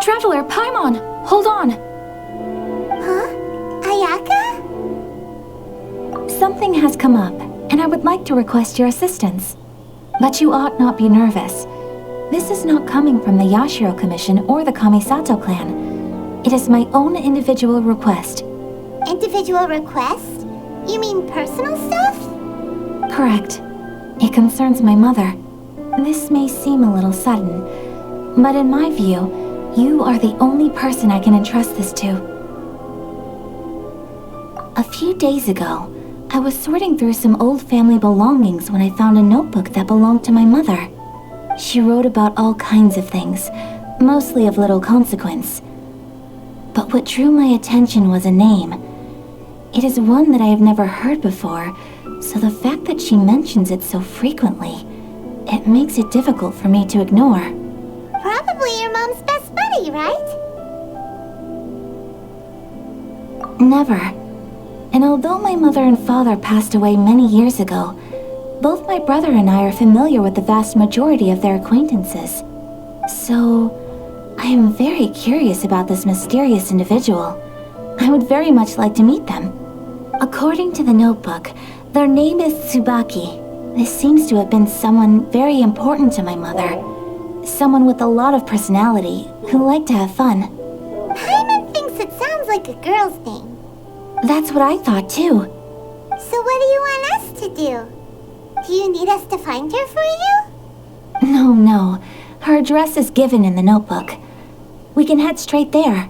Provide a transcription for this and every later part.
Traveler, Paimon, hold on! Huh? Ayaka? Something has come up, and I would like to request your assistance. But you ought not be nervous. This is not coming from the Yashiro Commission or the Kamisato clan. It is my own individual request. Individual request? You mean personal stuff? Correct. It concerns my mother. This may seem a little sudden, but in my view, you are the only person I can entrust this to. A few days ago, I was sorting through some old family belongings when I found a notebook that belonged to my mother. She wrote about all kinds of things, mostly of little consequence. But what drew my attention was a name. It is one that I have never heard before, so the fact that she mentions it so frequently, it makes it difficult for me to ignore. Probably your mom's best buddy, right? Never. And although my mother and father passed away many years ago, both my brother and I are familiar with the vast majority of their acquaintances. So, I am very curious about this mysterious individual. I would very much like to meet them. According to the notebook, their name is Tsubaki. This seems to have been someone very important to my mother. Someone with a lot of personality, who liked to have fun. Paimon thinks it sounds like a girl's name. That's what I thought too. So what do you want us to do? Do you need us to find her for you? No. Her address is given in the notebook. We can head straight there.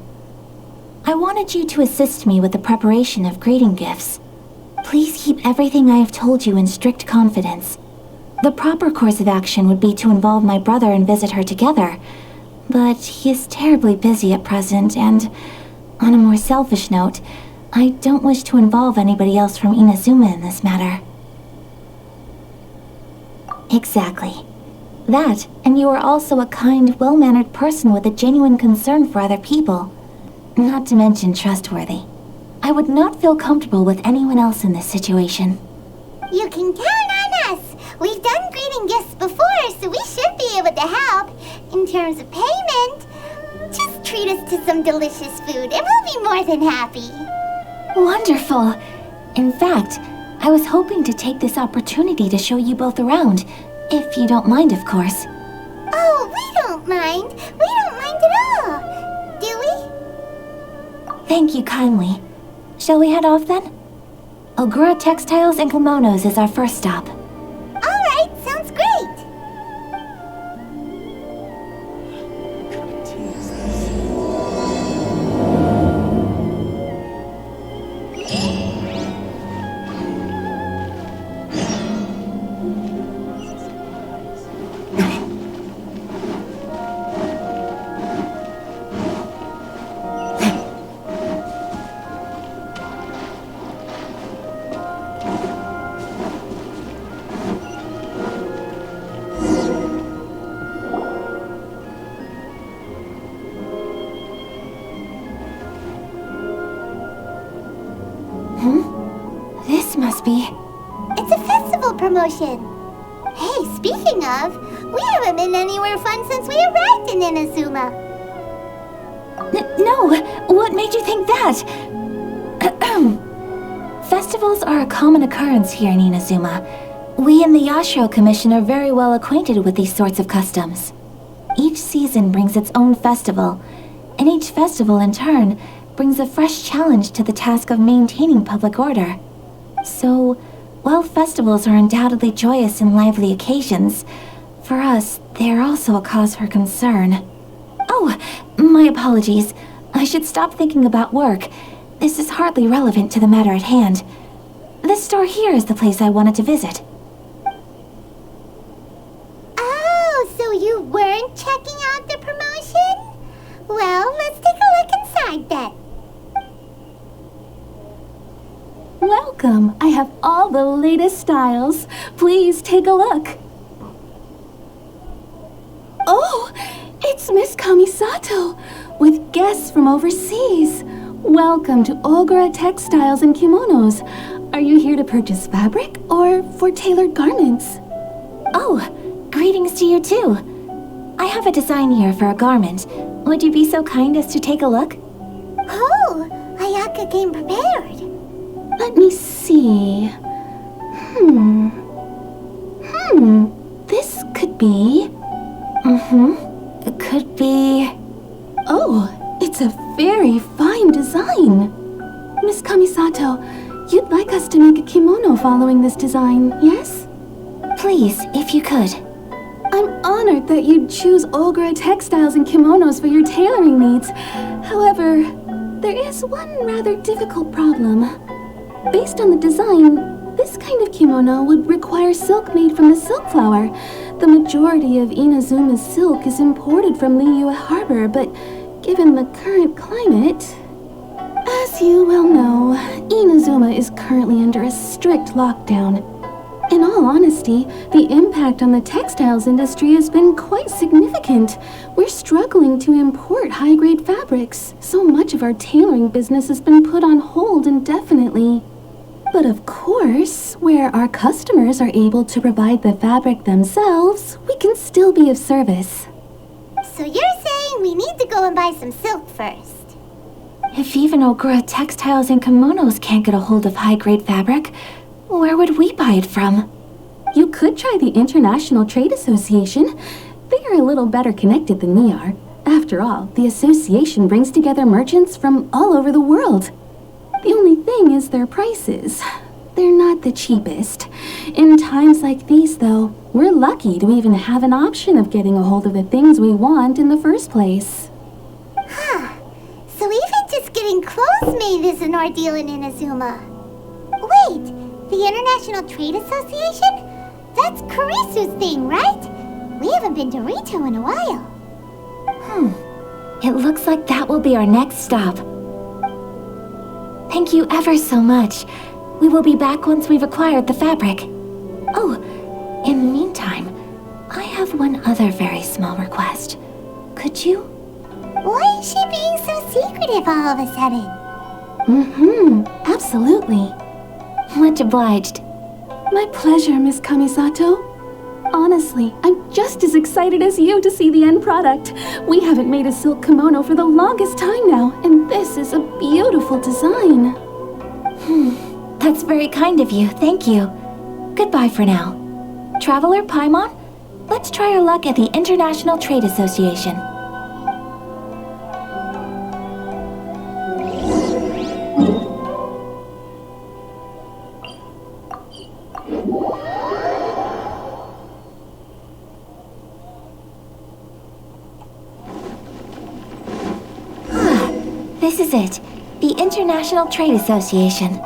I wanted you to assist me with the preparation of greeting gifts. Please keep everything I have told you in strict confidence. The proper course of action would be to involve my brother and visit her together, but he is terribly busy at present, and on a more selfish note, I don't wish to involve anybody else from Inazuma in this matter. Exactly. That, and you are also a kind, well-mannered person with a genuine concern for other people. Not to mention trustworthy. I would not feel comfortable with anyone else in this situation. You can count on us! We've done greeting gifts before, so we should be able to help. In terms of payment, just treat us to some delicious food and we'll be more than happy. Wonderful! In fact, I was hoping to take this opportunity to show you both around, if you don't mind, of course. Oh, we don't mind. We don't mind at all. Do we? Thank you kindly. Shall we head off then? Ogura Textiles and Kimonos is our first stop. All right, sounds great. This must be... It's a festival promotion. Hey, speaking of, we haven't been anywhere fun since we arrived in Inazuma. No! What made you think that? Festivals are a common occurrence here in Inazuma. We in the Yashiro Commission are very well acquainted with these sorts of customs. Each season brings its own festival, and each festival in turn brings a fresh challenge to the task of maintaining public order. So, while festivals are undoubtedly joyous and lively occasions, for us, they are also a cause for concern. Oh, my apologies. I should stop thinking about work. This is hardly relevant to the matter at hand. This store here is the place I wanted to visit. Oh, so you weren't checking out the promotion? Well, let's take a look inside then. Welcome. I have all the latest styles. Please take a look. Oh, it's Miss Kamisato with guests from overseas. Welcome to Ogura Textiles and Kimonos. Are you here to purchase fabric or for tailored garments? Oh, greetings to you too. I have a design here for a garment. Would you be so kind as to take a look? Oh, Ayaka came prepared. Let me see. This could be... It could be... Oh, it's a very fine design. Miss Kamisato, you'd like us to make a kimono following this design, yes? Please, if you could. I'm honored that you'd choose Olgura textiles and kimonos for your tailoring needs. However, there is one rather difficult problem. Based on the design, this kind of kimono would require silk made from the silk flower. The majority of Inazuma's silk is imported from Liyue Harbor, but given the current climate... As you well know, Inazuma is currently under a strict lockdown. In all honesty, the impact on the textiles industry has been quite significant. We're struggling to import high-grade fabrics. So much of our tailoring business has been put on hold indefinitely. But of course, where our customers are able to provide the fabric themselves, we can still be of service. So you're saying we need to go and buy some silk first? If even Ogura textiles and kimonos can't get a hold of high-grade fabric, where would we buy it from? You could try the International Trade Association. They are a little better connected than we are. After all, the association brings together merchants from all over the world. The only thing is their prices. They're not the cheapest. In times like these, though, we're lucky to even have an option of getting a hold of the things we want in the first place. So even just getting clothes made is an ordeal in Inazuma. Wait, the International Trade Association? That's Kurisu's thing, right? We haven't been to Rito in a while. It looks like that will be our next stop. Thank you ever so much. We will be back once we've acquired the fabric. Oh, in the meantime, I have one other very small request. Could you? Why is she being so secretive all of a sudden? Absolutely. Much obliged. My pleasure, Miss Kamisato. Honestly, I'm just as excited as you to see the end product. We haven't made a silk kimono for the longest time now, and this is a beautiful design. That's very kind of you, thank you. Goodbye for now. Traveler Paimon, let's try our luck at the International Trade Association. This is it. The International Trade Association.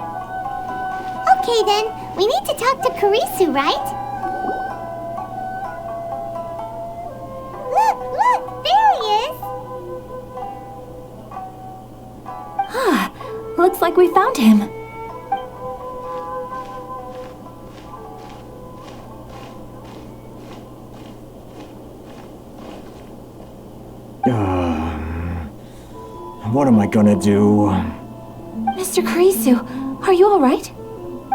Okay then, we need to talk to Kurisu, right? Look, there he is! Looks like we found him. What am I gonna do? Mr. Kurisu, are you alright?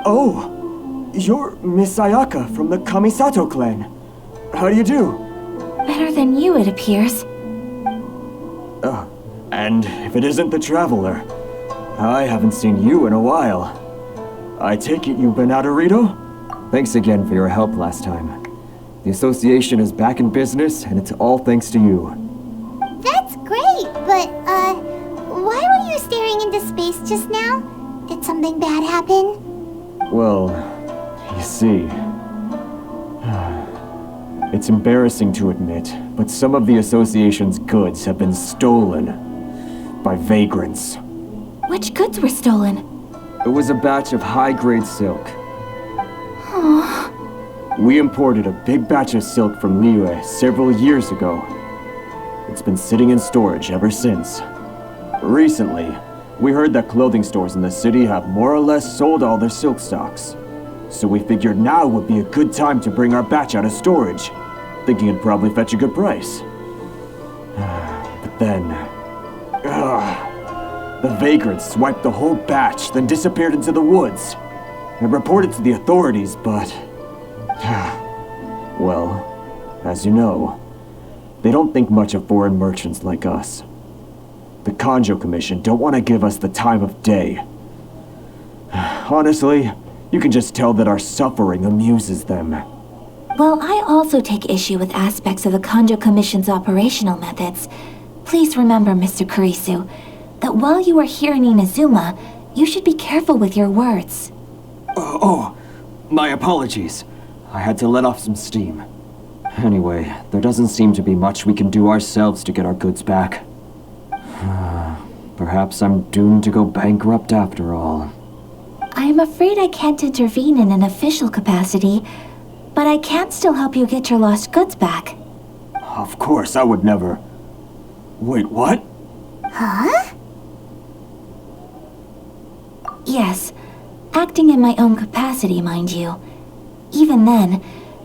Oh, you're Miss Ayaka from the Kamisato clan. How do you do? Better than you, it appears. And if it isn't the Traveler, I haven't seen you in a while. I take it you've been out of Rito? Thanks again for your help last time. The association is back in business, and it's all thanks to you. That's great, but, why were you staring into space just now? Did something bad happen? Well, you see... It's embarrassing to admit, but some of the association's goods have been stolen by vagrants. Which goods were stolen? It was a batch of high-grade silk. We imported a big batch of silk from Liyue several years ago. It's been sitting in storage ever since. Recently, we heard that clothing stores in the city have more or less sold all their silk stocks. So we figured now would be a good time to bring our batch out of storage, thinking it'd probably fetch a good price. But then... the vagrants swiped the whole batch, then disappeared into the woods. I reported to the authorities, but... well, as you know, They don't think much of foreign merchants like us. The Kanjo Commission don't want to give us the time of day. Honestly, you can just tell that our suffering amuses them. Well, I also take issue with aspects of the Kanjo Commission's operational methods. Please remember, Mr. Kurisu, that while you are here in Inazuma, you should be careful with your words. My apologies. I had to let off some steam. Anyway, there doesn't seem to be much we can do ourselves to get our goods back. Perhaps I'm doomed to go bankrupt after all. I am afraid I can't intervene in an official capacity, but I can still help you get your lost goods back. Of course, I would never... Wait, what? Huh? Yes, acting in my own capacity, mind you. Even then,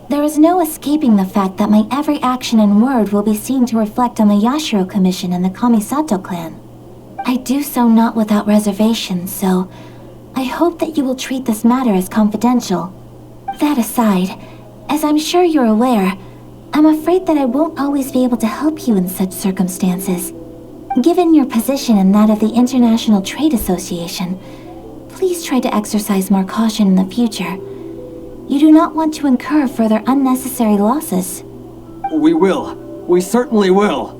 there is no escaping the fact that my every action and word will be seen to reflect on the Yashiro Commission and the Kamisato clan. I do so not without reservations, so I hope that you will treat this matter as confidential. That aside, as I'm sure you're aware, I'm afraid that I won't always be able to help you in such circumstances. Given your position and that of the International Trade Association, please try to exercise more caution in the future. You do not want to incur further unnecessary losses. We will. We certainly will.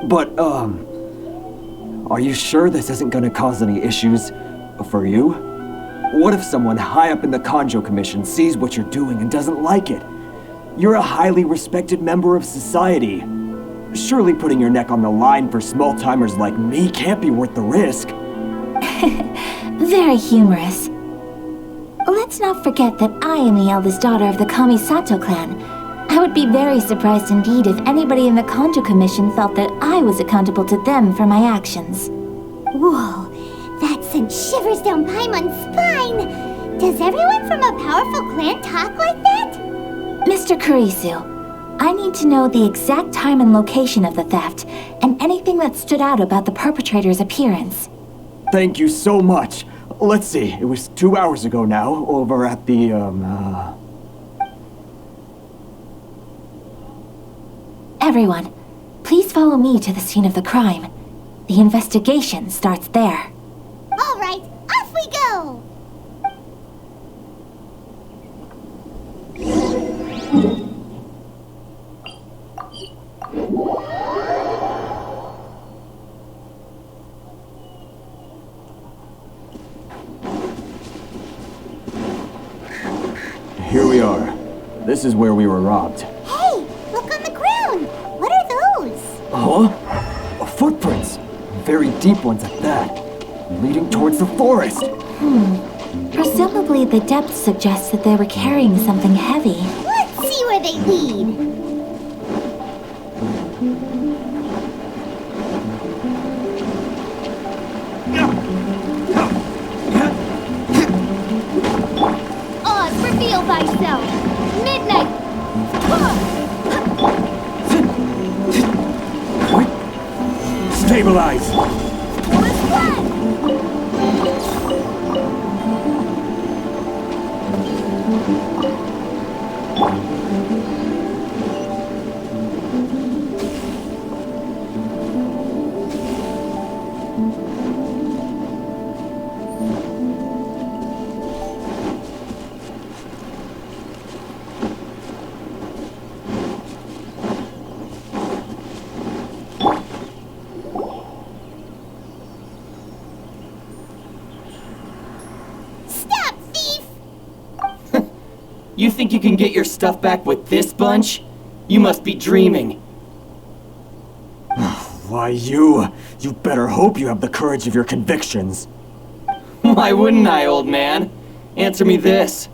But, are you sure this isn't gonna cause any issues for you? What if someone high up in the Kanjo Commission sees what you're doing and doesn't like it? You're a highly respected member of society. Surely putting your neck on the line for small-timers like me can't be worth the risk. Very humorous. Let's not forget that I am the eldest daughter of the Kamisato clan. I would be very surprised indeed if anybody in the Kanjo Commission felt that I was accountable to them for my actions. Whoa, that sent shivers down Paimon's spine. Does everyone from a powerful clan talk like that? Mr. Kurisu, I need to know the exact time and location of the theft, and anything that stood out about the perpetrator's appearance. Thank you so much. Let's see, it was 2 hours ago now, over at the, Everyone, please follow me to the scene of the crime. The investigation starts there. All right, off we go! Here we are. This is where we were robbed. Hey, look on the ground! What are those? Huh? Footprints. Very deep ones at that. Leading towards the forest. Presumably the depth suggests that they were carrying something heavy. Let's see where they lead. Oz, reveal thyself! Midnight! Stabilize! What's that? Stop, thief! You think you can get your stuff back with this bunch? You must be dreaming. Why, you better hope you have the courage of your convictions. Why wouldn't I, old man? Answer me this.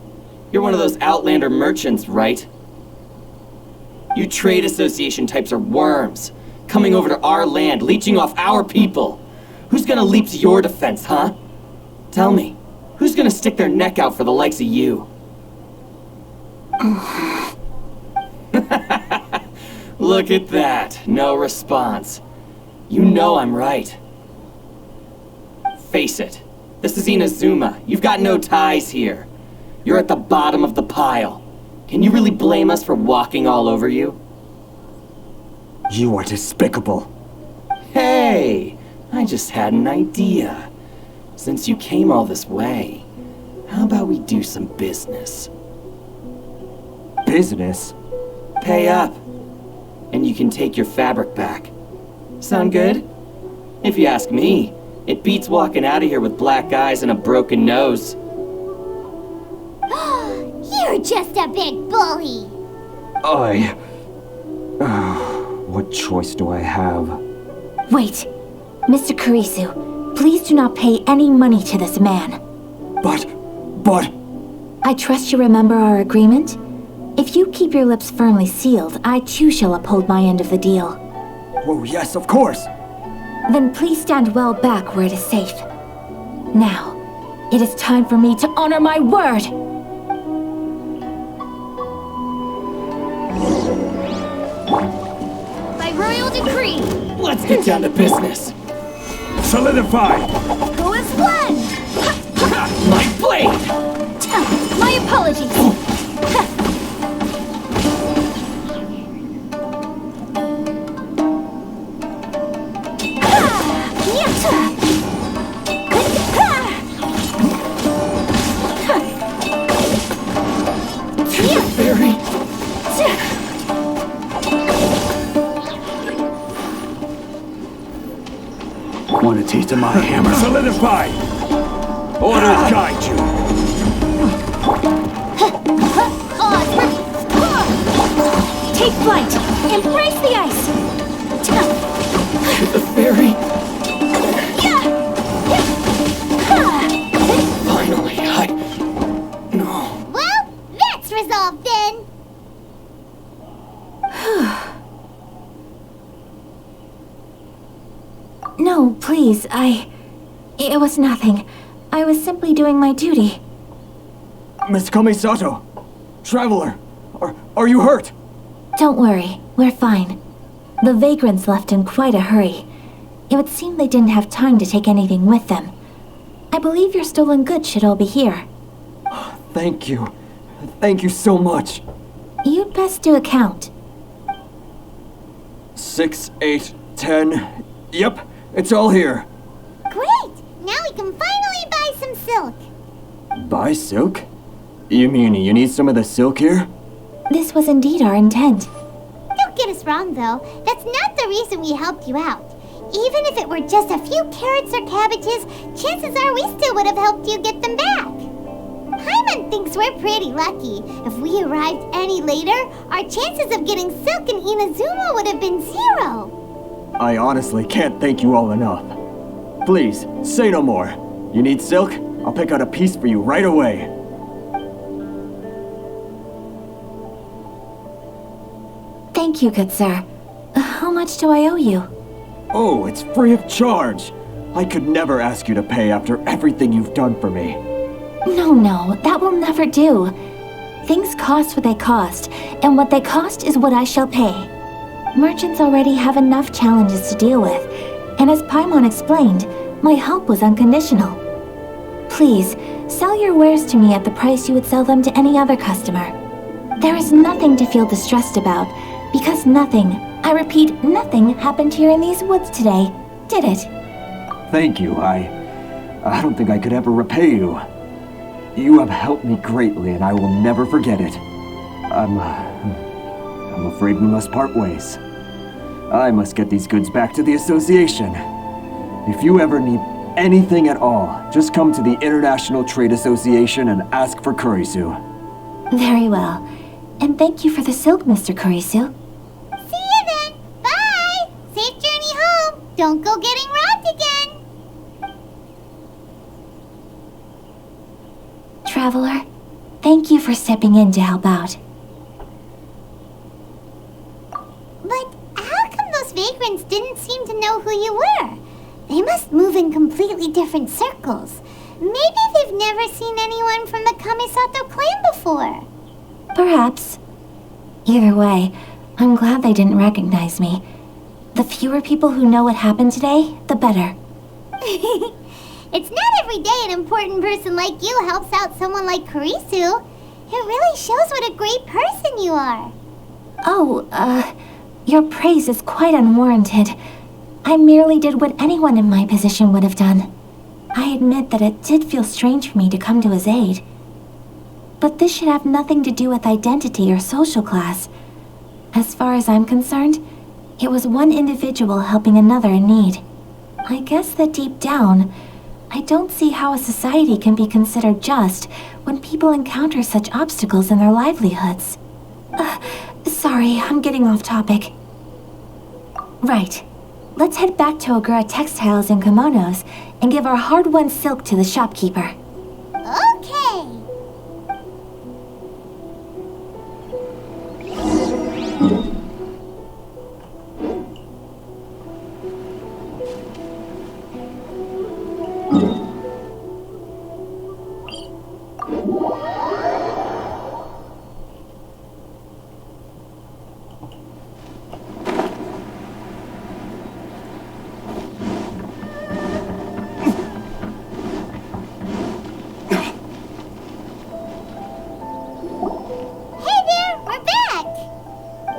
You're one of those Outlander merchants, right? You trade association types are worms, coming over to our land, leeching off our people. Who's gonna leap to your defense, huh? Tell me, who's gonna stick their neck out for the likes of you? Look at that, no response. You know I'm right. Face it, this is Inazuma. You've got no ties here. You're at the bottom of the pile. Can you really blame us for walking all over you? You are despicable. Hey, I just had an idea. Since you came all this way, how about we do some business? Business? Pay up, and you can take your fabric back. Sound good? If you ask me, it beats walking out of here with black eyes and a broken nose. You're just a big bully. What choice do I have? Wait. Mr. Kurisu, please do not pay any money to this man. But... I trust you remember our agreement? If you keep your lips firmly sealed, I too shall uphold my end of the deal. Oh, yes, of course. Then please stand well back where it is safe. Now, it is time for me to honor my word! By royal decree, Let's get down to business. Solidify! go as one! My blade! My apologies. Very. Want a taste of my hammer? Solidify! Orders guide you! Take flight! Embrace the ice! The fairy. Finally, No. Well, that's resolved then. No, please, It was nothing. I was simply doing my duty. Miss Kamisato! Traveler! Are you hurt? Don't worry, we're fine. The vagrants left in quite a hurry. It would seem they didn't have time to take anything with them. I believe your stolen goods should all be here. Thank you. Thank you so much. You'd best do a count. 6, 8, 10. Yep, it's all here. Great! Now we can finally buy some silk. Buy silk? You mean you need some of the silk here? This was indeed our intent. Don't get us wrong, though. That's not the reason we helped you out. Even if it were just a few carrots or cabbages, chances are we still would have helped you get them back. Paimon thinks we're pretty lucky. If we arrived any later, our chances of getting silk in Inazuma would have been 0. I honestly can't thank you all enough. Please, say no more. You need silk? I'll pick out a piece for you right away. Thank you, good sir. How much do I owe you? Oh, it's free of charge. I could never ask you to pay after everything you've done for me. No, that will never do. Things cost what they cost, and what they cost is what I shall pay. Merchants already have enough challenges to deal with, and as Paimon explained, my help was unconditional. Please, sell your wares to me at the price you would sell them to any other customer. There is nothing to feel distressed about, because nothing, I repeat, nothing happened here in these woods today, did it? Thank you. I don't think I could ever repay you. You have helped me greatly, and I will never forget it. I'm afraid we must part ways. I must get these goods back to the association. If you ever need anything at all, just come to the International Trade Association and ask for Kurisu. Very well. And thank you for the silk, Mr. Kurisu. See you then. Bye. Safe journey home. Don't go getting robbed again. Traveler, thank you for stepping in to help out. But how come those vagrants didn't seem to know who you were? They must move in completely different circles. Maybe they've never seen anyone from the Kamisato clan before. Perhaps. Either way, I'm glad they didn't recognize me. The fewer people who know what happened today, the better. It's not every day an important person like you helps out someone like Kurisu. It really shows what a great person you are. Oh, Your praise is quite unwarranted. I merely did what anyone in my position would have done. I admit that it did feel strange for me to come to his aid. But this should have nothing to do with identity or social class. As far as I'm concerned, it was one individual helping another in need. I guess that deep down, I don't see how a society can be considered just when people encounter such obstacles in their livelihoods. Sorry, I'm getting off topic. Right. Let's head back to Ogura Textiles and Kimonos and give our hard-won silk to the shopkeeper. Okay.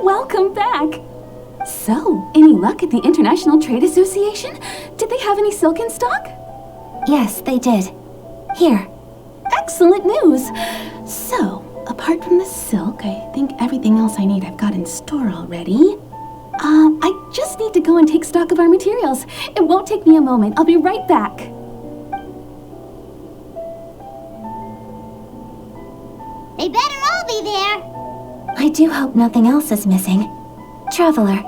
Welcome back! So, any luck at the International Trade Association? Did they have any silk in stock? Yes, they did. Here. Excellent news! So, apart from the silk, I think everything else I need I've got in store already. I just need to go and take stock of our materials. It won't take me a moment. I'll be right back. They better all be there. I do hope nothing else is missing. Traveler,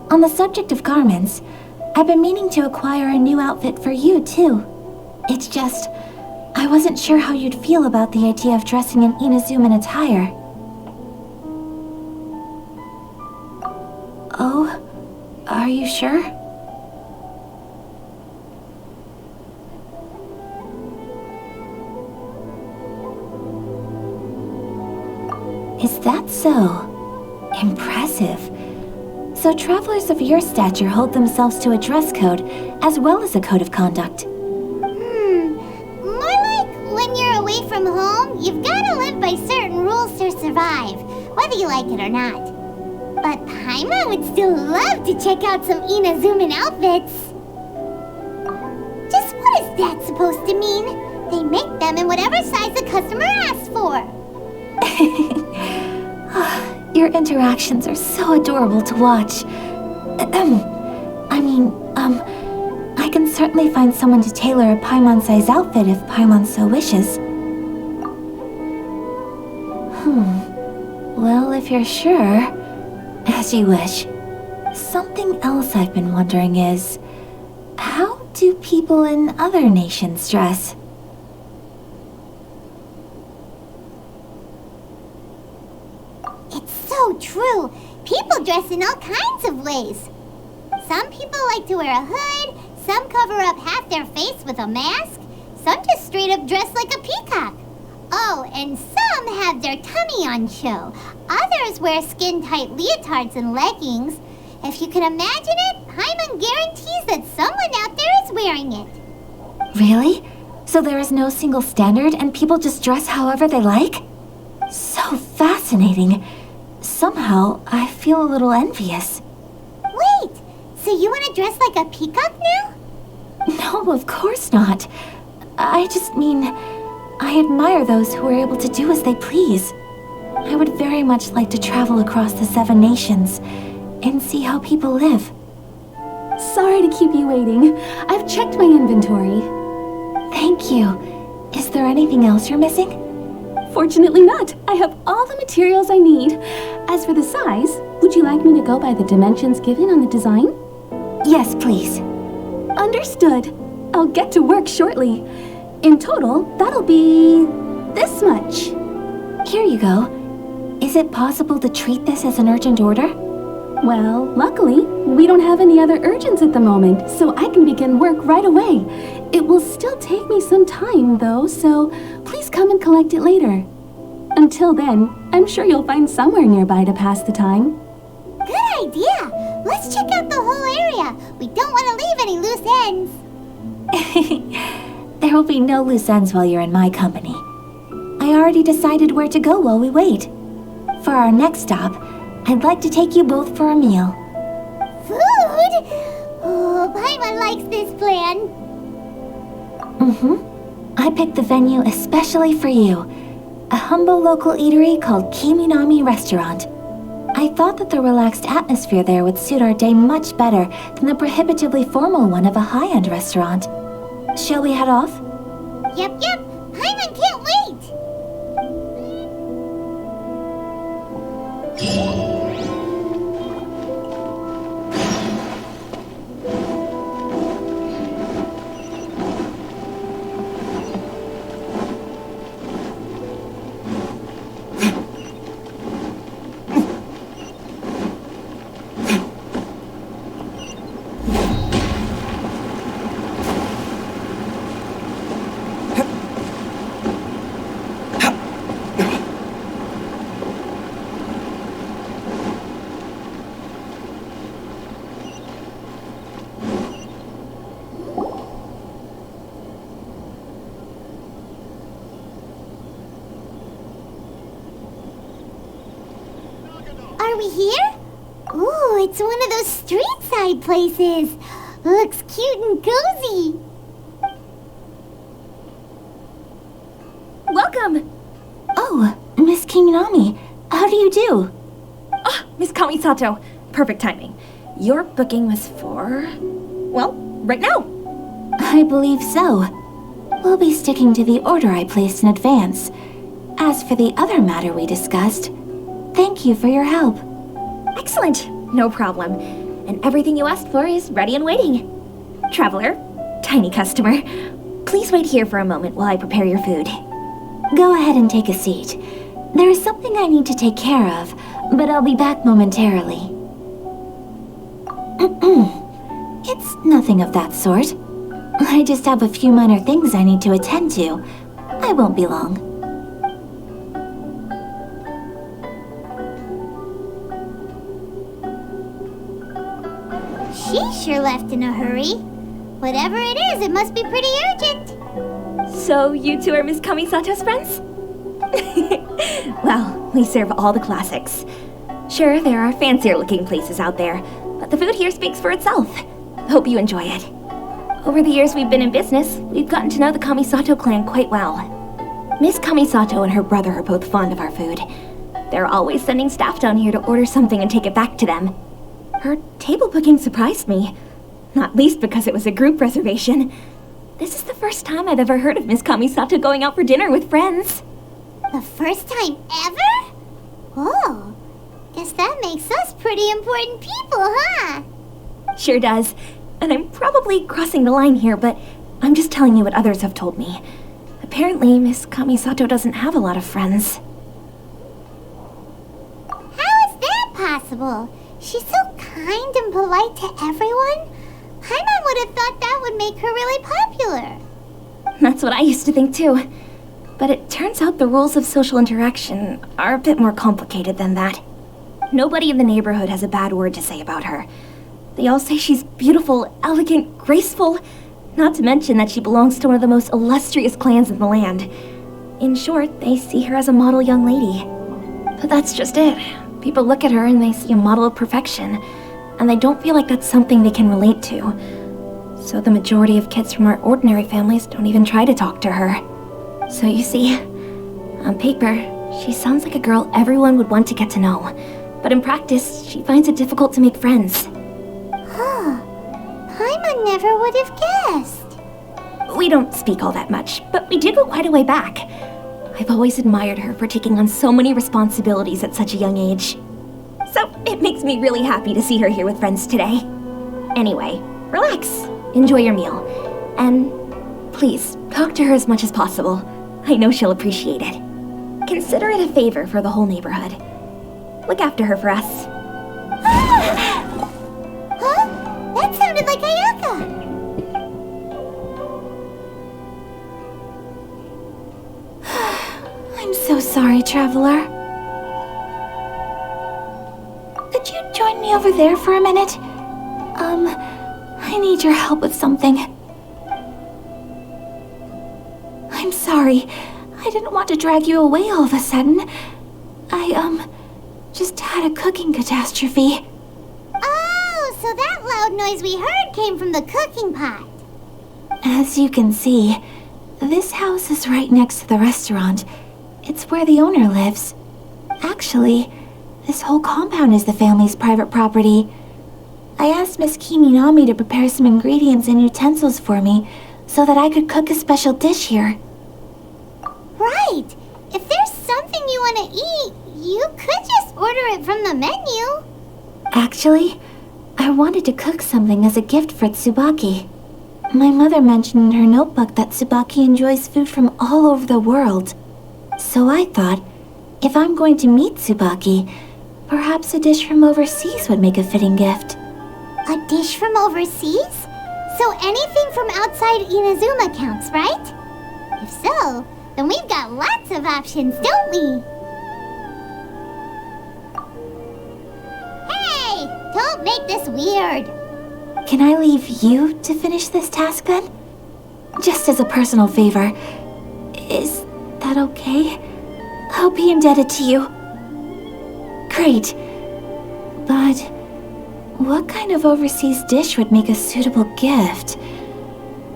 on the subject of garments, I've been meaning to acquire a new outfit for you, too. It's just, I wasn't sure how you'd feel about the idea of dressing in Inazuman attire. Oh, are you sure? Is that so? Impressive. So travelers of your stature hold themselves to a dress code as well as a code of conduct. More like when you're away from home, you've gotta live by certain rules to survive, whether you like it or not. But Paimon would still love to check out some Inazuman outfits. Just what is that supposed to mean? They make them in whatever size the customer asks for. Your interactions are so adorable to watch. I can certainly find someone to tailor a Paimon-size outfit if Paimon so wishes. Well, if you're sure, as you wish. Something else I've been wondering is, how do people in other nations dress? It's so true. People dress in all kinds of ways. Some people like to wear a hood, some cover up half their face with a mask, some just straight up dress like a peacock. Oh, and some have their tummy on show. Others wear skin-tight leotards and leggings. If you can imagine it, Paimon guarantees that someone out there is wearing it. Really? So there is no single standard and people just dress however they like? So fascinating. Somehow, I feel a little envious. Wait, so you want to dress like a peacock now? No, of course not. I just mean, I admire those who are able to do as they please. I would very much like to travel across the 7 nations and see how people live. Sorry to keep you waiting. I've checked my inventory. Thank you. Is there anything else you're missing? Fortunately not. I have all the materials I need. As for the size, would you like me to go by the dimensions given on the design? Yes, please. Understood. I'll get to work shortly. In total, that'll be this much. Here you go. Is it possible to treat this as an urgent order? Well, luckily, we don't have any other urgents at the moment, so I can begin work right away. It will still take me some time, though, so please come and collect it later. Until then, I'm sure you'll find somewhere nearby to pass the time. Good idea. Let's check out the whole area. We don't want to leave any loose ends. There will be no loose ends while you're in my company. I already decided where to go while we wait. For our next stop, I'd like to take you both for a meal. Paimon likes this plan. I picked the venue especially for you. A humble local eatery called Kiminami Restaurant. I thought that the relaxed atmosphere there would suit our day much better than the prohibitively formal one of a high-end restaurant. Shall we head off? Yep. Paimon can't wait. Are we here? Ooh, it's one of those street side places. Looks cute and cozy. Welcome! Oh, Miss Kiminami, how do you do? Miss Kamisato, perfect timing. Your booking was for... well, right now. I believe so. We'll be sticking to the order I placed in advance. As for the other matter we discussed, thank you for your help. Excellent, no problem. And everything you asked for is ready and waiting. Traveler, tiny customer, please wait here for a moment while I prepare your food. Go ahead and take a seat. There is something I need to take care of, but I'll be back momentarily. It's nothing of that sort. I just have a few minor things I need to attend to. I won't be long. She sure left in a hurry. Whatever it is, it must be pretty urgent. So you two are Miss Kamisato's friends? Well, we serve all the classics. Sure, there are fancier looking places out there, but the food here speaks for itself. Hope you enjoy it. Over the years we've been in business, we've gotten to know the Kamisato clan quite well. Miss Kamisato and her brother are both fond of our food. They're always sending staff down here to order something and take it back to them. Her table booking surprised me, not least because it was a group reservation. This is the first time I've ever heard of Miss Kamisato going out for dinner with friends. The first time ever? Oh, guess that makes us pretty important people, huh? Sure does. And I'm probably crossing the line here, but I'm just telling you what others have told me. Apparently, Miss Kamisato doesn't have a lot of friends. How is that possible? She's so kind and polite to everyone. Paimon would have thought that would make her really popular. That's what I used to think too. But it turns out the rules of social interaction are a bit more complicated than that. Nobody in the neighborhood has a bad word to say about her. They all say she's beautiful, elegant, graceful, not to mention that she belongs to one of the most illustrious clans in the land. In short, they see her as a model young lady. But that's just it. People look at her and they see a model of perfection, and they don't feel like that's something they can relate to. So the majority of kids from our ordinary families don't even try to talk to her. So you see, on paper, she sounds like a girl everyone would want to get to know. But in practice, she finds it difficult to make friends. Huh. Paimon never would have guessed. We don't speak all that much, but we do go quite a way back. I've always admired her for taking on so many responsibilities at such a young age. So it makes me really happy to see her here with friends today. Anyway, relax, enjoy your meal, and please, talk to her as much as possible. I know she'll appreciate it. Consider it a favor for the whole neighborhood. Look after her for us. Huh? That sounded like Ayaka. I'm so sorry, traveler. Could you join me over there for a minute? I need your help with something. I'm sorry. I didn't want to drag you away all of a sudden. I, just had a cooking catastrophe. Oh, so that loud noise we heard came from the cooking pot. As you can see, this house is right next to the restaurant. It's where the owner lives. Actually, this whole compound is the family's private property. I asked Miss Kiminami to prepare some ingredients and utensils for me so that I could cook a special dish here. Right! If there's something you want to eat, you could just order it from the menu. Actually, I wanted to cook something as a gift for Tsubaki. My mother mentioned in her notebook that Tsubaki enjoys food from all over the world. So I thought, if I'm going to meet Tsubaki, perhaps a dish from overseas would make a fitting gift. A dish from overseas? So anything from outside Inazuma counts, right? If so, then we've got lots of options, don't we? Hey! Don't make this weird! Can I leave you to finish this task then? Just as a personal favor. Is that okay? I'll be indebted to you. Great. But what kind of overseas dish would make a suitable gift?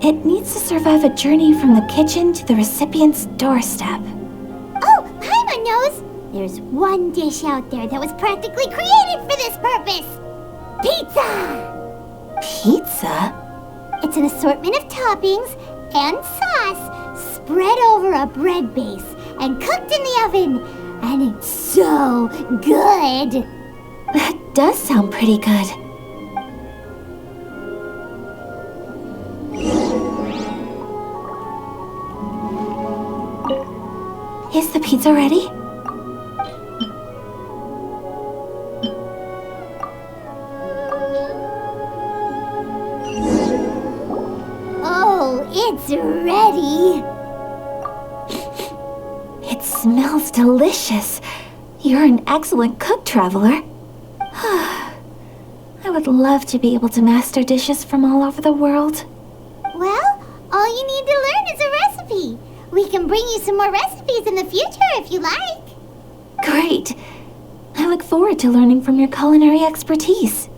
It needs to survive a journey from the kitchen to the recipient's doorstep. Oh, Paimon knows! There's one dish out there that was practically created for this purpose! Pizza! Pizza? It's an assortment of toppings and sauce spread over a bread base and cooked in the oven. And it's so good! That does sound pretty good. Is the pizza ready? Oh, it's ready! It smells delicious. You're an excellent cook, Traveler. I would love to be able to master dishes from all over the world. Well, all you need to learn is a recipe. We can bring you some more recipes in the future if you like. Great. I look forward to learning from your culinary expertise.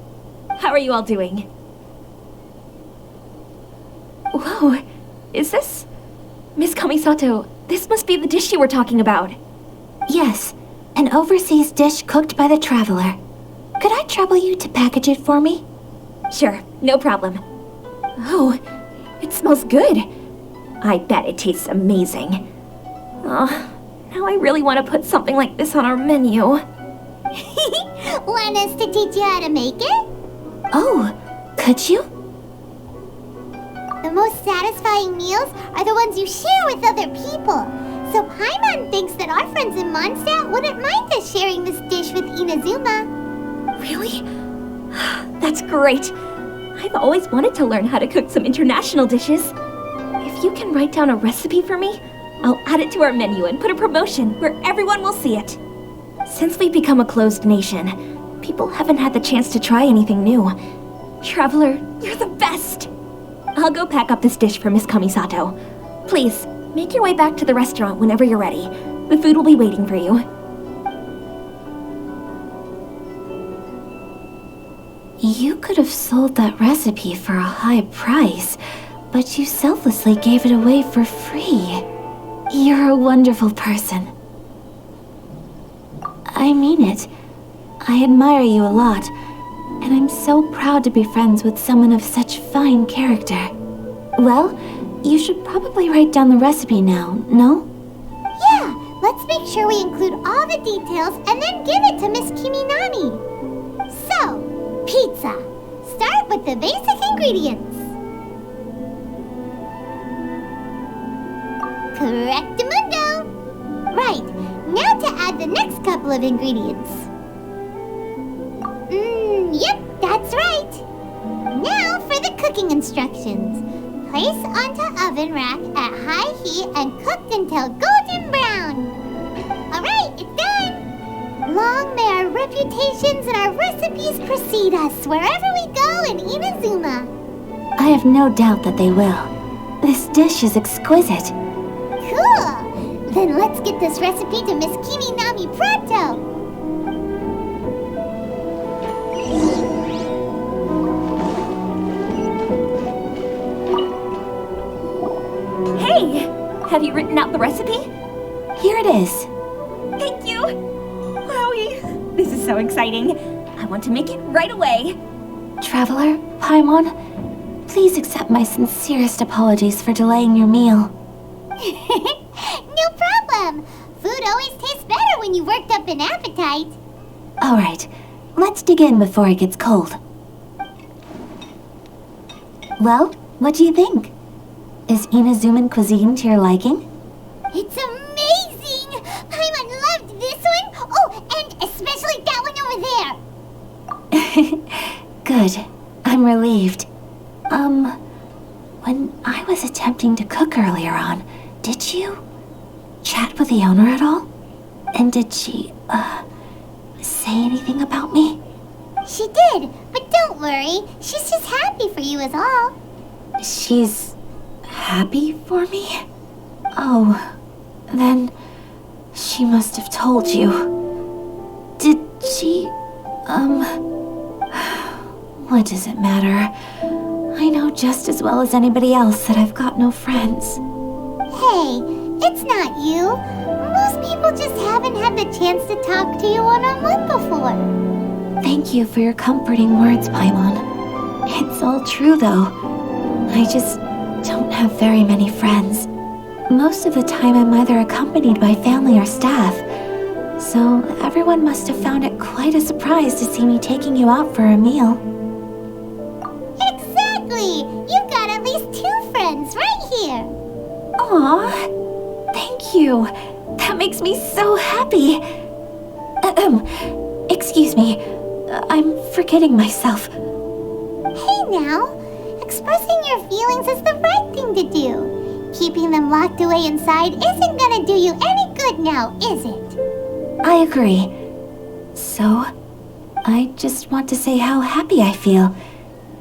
How are you all doing? Whoa, is this... Miss Kamisato, this must be the dish you were talking about. Yes, an overseas dish cooked by the Traveler. Could I trouble you to package it for me? Sure, no problem. Oh, it smells good. I bet it tastes amazing. Oh, now I really want to put something like this on our menu. Want us to teach you how to make it? Oh, could you? The most satisfying meals are the ones you share with other people. So Paimon thinks that our friends in Mondstadt wouldn't mind us sharing this dish with Inazuma. Really? That's great. I've always wanted to learn how to cook some international dishes. If you can write down a recipe for me, I'll add it to our menu and put a promotion where everyone will see it. Since we've become a closed nation, people haven't had the chance to try anything new. Traveler, you're the best! I'll go pack up this dish for Miss Kamisato. Please, make your way back to the restaurant whenever you're ready. The food will be waiting for you. You could have sold that recipe for a high price, but you selflessly gave it away for free. You're a wonderful person. I mean it. I admire you a lot, and I'm so proud to be friends with someone of such fine character. Well, you should probably write down the recipe now, no? Yeah, let's make sure we include all the details and then give it to Miss Kiminami. So, pizza. Start with the basic ingredients. Correctamundo. Right, now to add the next couple of ingredients. Yep, that's right. Now for the cooking instructions. Place onto oven rack at high heat and cooked until golden brown. Alright, it's done. Long may our reputations and our recipes precede us wherever we go in Inazuma. I have no doubt that they will. This dish is exquisite. Cool! Then let's get this recipe to Miss Kiminami pronto! Have you written out the recipe? Here it is. Thank you! Wowie! This is so exciting. I want to make it right away. Traveler, Paimon, please accept my sincerest apologies for delaying your meal. No problem. Food always tastes better when you worked up an appetite. Alright, let's dig in before it gets cold. Well, what do you think? Is Inazuman cuisine to your liking? It's amazing! Paimon loved this one. Oh, and especially that one over there. Good. I'm relieved. When I was attempting to cook earlier on, did you chat with the owner at all? And did she, say anything about me? She did, but don't worry. She's just happy for you is all. She's happy for me? Oh, then she must have told you. Did she, what does it matter? I know just as well as anybody else that I've got no friends. Hey, it's not you. Most people just haven't had the chance to talk to you one-on-one before. Thank you for your comforting words, Paimon. It's all true, though. I just don't have very many friends. Most of the time I'm either accompanied by family or staff, so everyone must have found it quite a surprise to see me taking you out for a meal. Exactly! You've got at least 2 friends right here. Aw, thank you. That makes me so happy. Excuse me. I'm forgetting myself. Hey now, expressing your feelings is the right thing to do. Keeping them locked away inside isn't gonna do you any good now, is it? I agree. So, I just want to say how happy I feel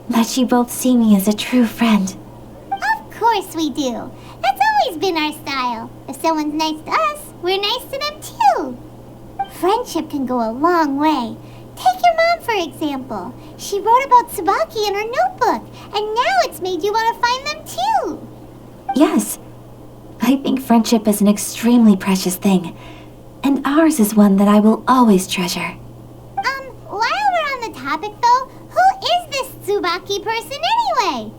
that you both see me as a true friend. Of course we do. That's always been our style. If someone's nice to us, we're nice to them too. Friendship can go a long way. Take your mom, for example. She wrote about Tsubaki in her notebook, and now it's made you want to find them too. Yes, I think friendship is an extremely precious thing, and ours is one that I will always treasure. While we're on the topic though, who is this Tsubaki person anyway?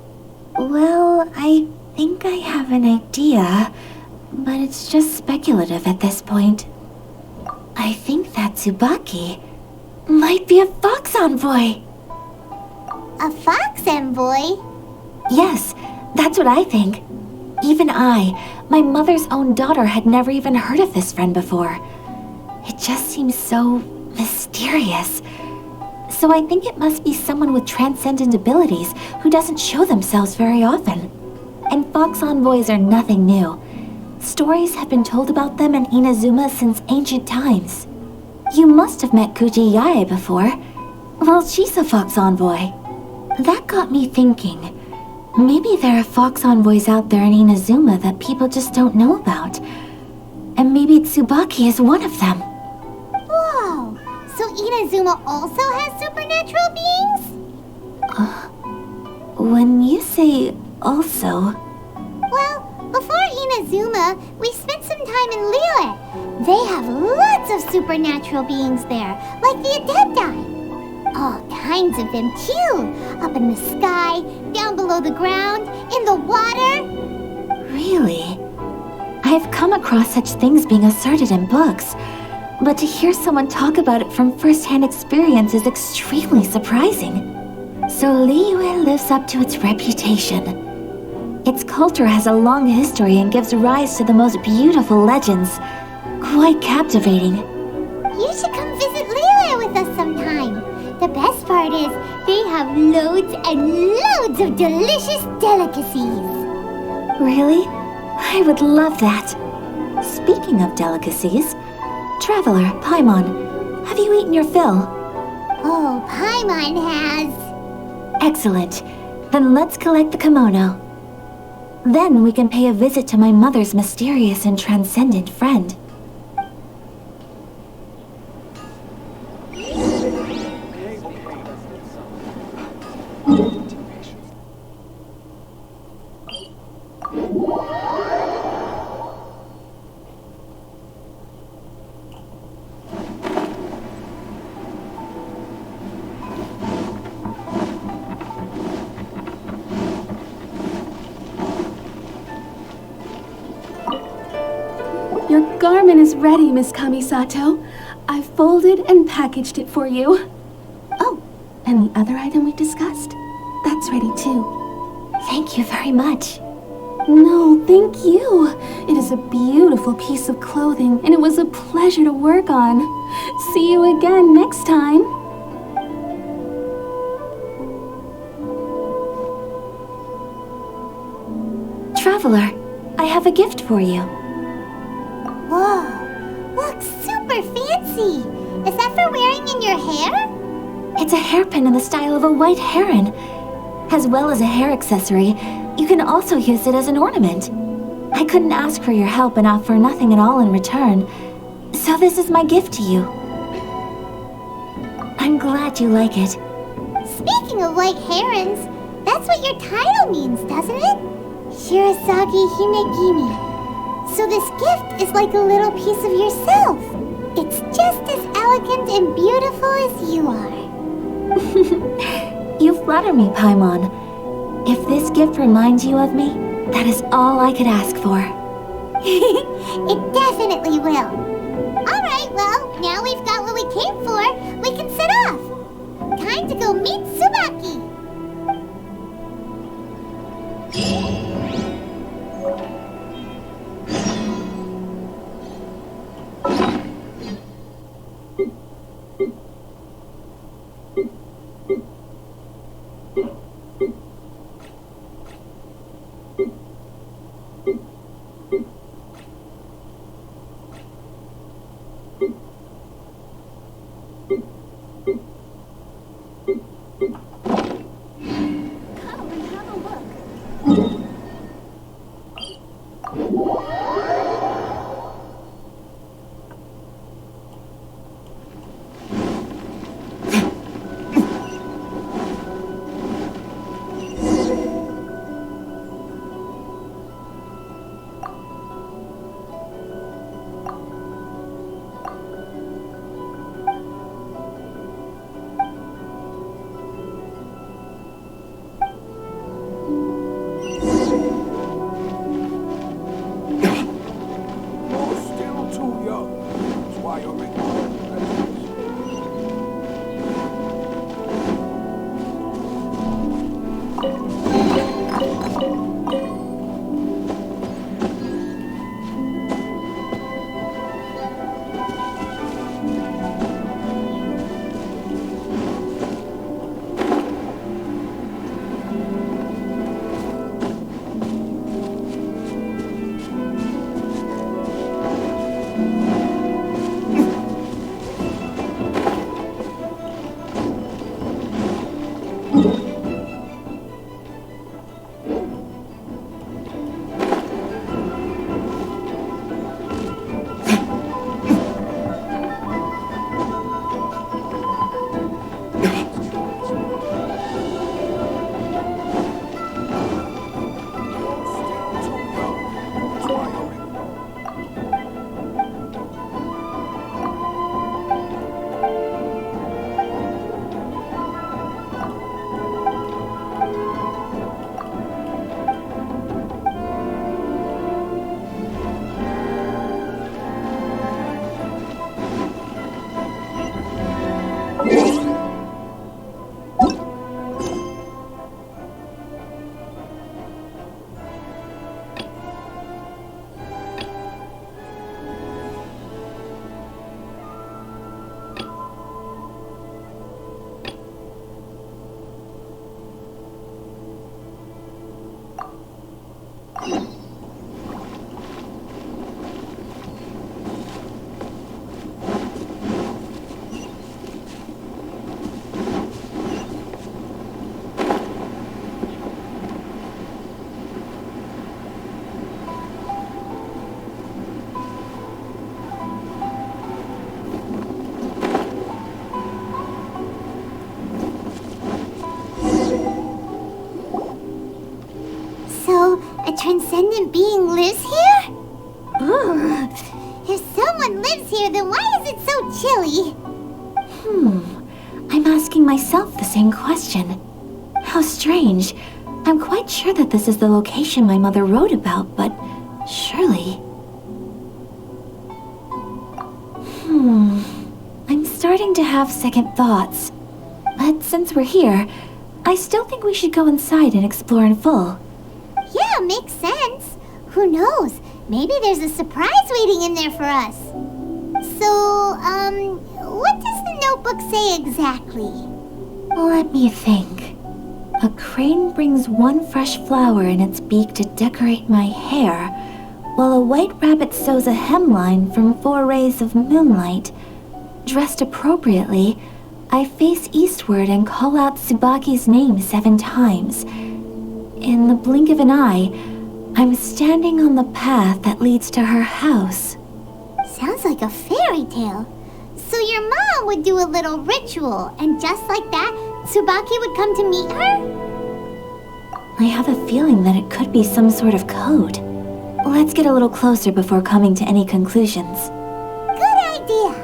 Well, I think I have an idea, but it's just speculative at this point. I think that Tsubaki might be a fox envoy. A fox envoy? Yes, that's what I think. Even I, my mother's own daughter, had never even heard of this friend before. It just seems so mysterious. So I think it must be someone with transcendent abilities who doesn't show themselves very often. And fox envoys are nothing new. Stories have been told about them in Inazuma since ancient times. You must have met Kuji Yae before. Well, she's a fox envoy. That got me thinking. Maybe there are fox envoys out there in Inazuma that people just don't know about. And maybe Tsubaki is one of them. Whoa! So Inazuma also has supernatural beings? When you say also... Well, before Inazuma, we spent some time in Liyue. They have lots of supernatural beings there, like the Adepti. All kinds of them too. Up in the sky, down below the ground, in the water. Really? I've come across such things being asserted in books, but to hear someone talk about it from first-hand experience is extremely surprising. So Liyue lives up to its reputation. Its culture has a long history and gives rise to the most beautiful legends. Quite captivating. You should come visit Liyue with us sometime. The best part is, they have loads and loads of delicious delicacies. Really? I would love that. Speaking of delicacies, Traveler, Paimon, have you eaten your fill? Oh, Paimon has. Excellent. Then let's collect the kimono. Then we can pay a visit to my mother's mysterious and transcendent friend. Your garment is ready, Miss Kamisato. I've folded and packaged it for you. Oh, and the other item we discussed? That's ready too. Thank you very much. No, thank you. It is a beautiful piece of clothing, and it was a pleasure to work on. See you again next time. Traveler, I have a gift for you. Whoa, looks super fancy. Is that for wearing in your hair? It's a hairpin in the style of a white heron. As well as a hair accessory, you can also use it as an ornament. I couldn't ask for your help and offer nothing at all in return, so this is my gift to you. I'm glad you like it. Speaking of white herons, that's what your title means, doesn't it? Shirasagi Himegimi. So this gift is like a little piece of yourself. It's just as elegant and beautiful as you are. You flatter me, Paimon. If this gift reminds you of me, that is all I could ask for. It definitely will. Alright, well, now we've got what we came for, we can set off. Time to go meet Tsubaki. A transcendent being lives here? Ugh. If someone lives here, then why is it so chilly? I'm asking myself the same question. How strange. I'm quite sure that this is the location my mother wrote about, but surely... I'm starting to have second thoughts. But since we're here, I still think we should go inside and explore in full. Yeah, makes sense. Who knows? Maybe there's a surprise waiting in there for us. So, what does the notebook say exactly? Let me think. A crane brings one fresh flower in its beak to decorate my hair, while a white rabbit sews a hemline from 4 rays of moonlight. Dressed appropriately, I face eastward and call out Tsubaki's name 7 times. In the blink of an eye, I'm standing on the path that leads to her house. Sounds like a fairy tale. So your mom would do a little ritual, and just like that, Tsubaki would come to meet her? I have a feeling that it could be some sort of code. Let's get a little closer before coming to any conclusions. Good idea.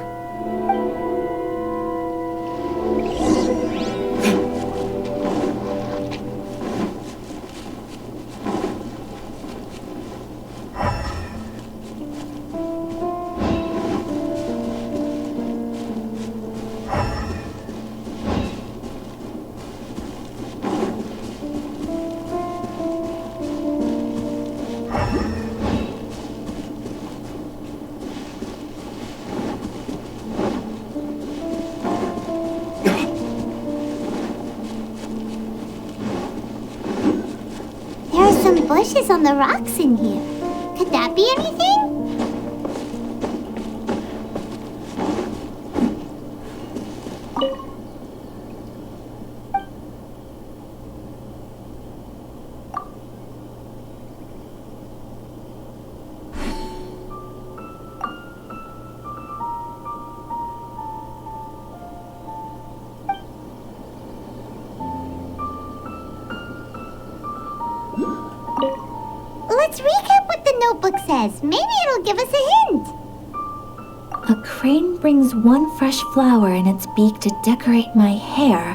Some bushes on the rocks in here. Could that be anything? Let's recap what the notebook says. Maybe it'll give us a hint. A crane brings one fresh flower in its beak to decorate my hair,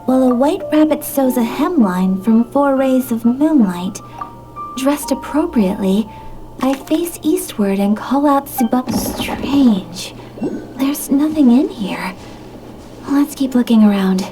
while a white rabbit sews a hemline from 4 rays of moonlight. Dressed appropriately, I face eastward and call out Tsubaki. Strange. There's nothing in here. Let's keep looking around.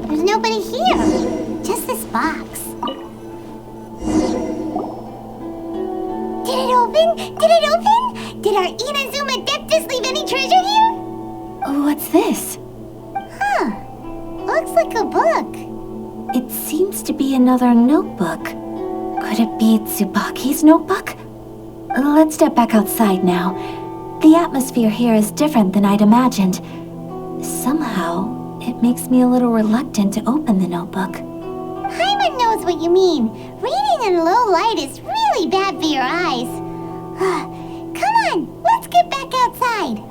There's nobody here. Just this box. Did it open? Did it open? Did our Inazuma Deptus leave any treasure here? What's this? Huh. Looks like a book. It seems to be another notebook. Could it be Tsubaki's notebook? Let's step back outside now. The atmosphere here is different than I'd imagined. Somehow, it makes me a little reluctant to open the notebook. Hyman knows what you mean. Reading in low light is really bad for your eyes. Come on, let's get back outside.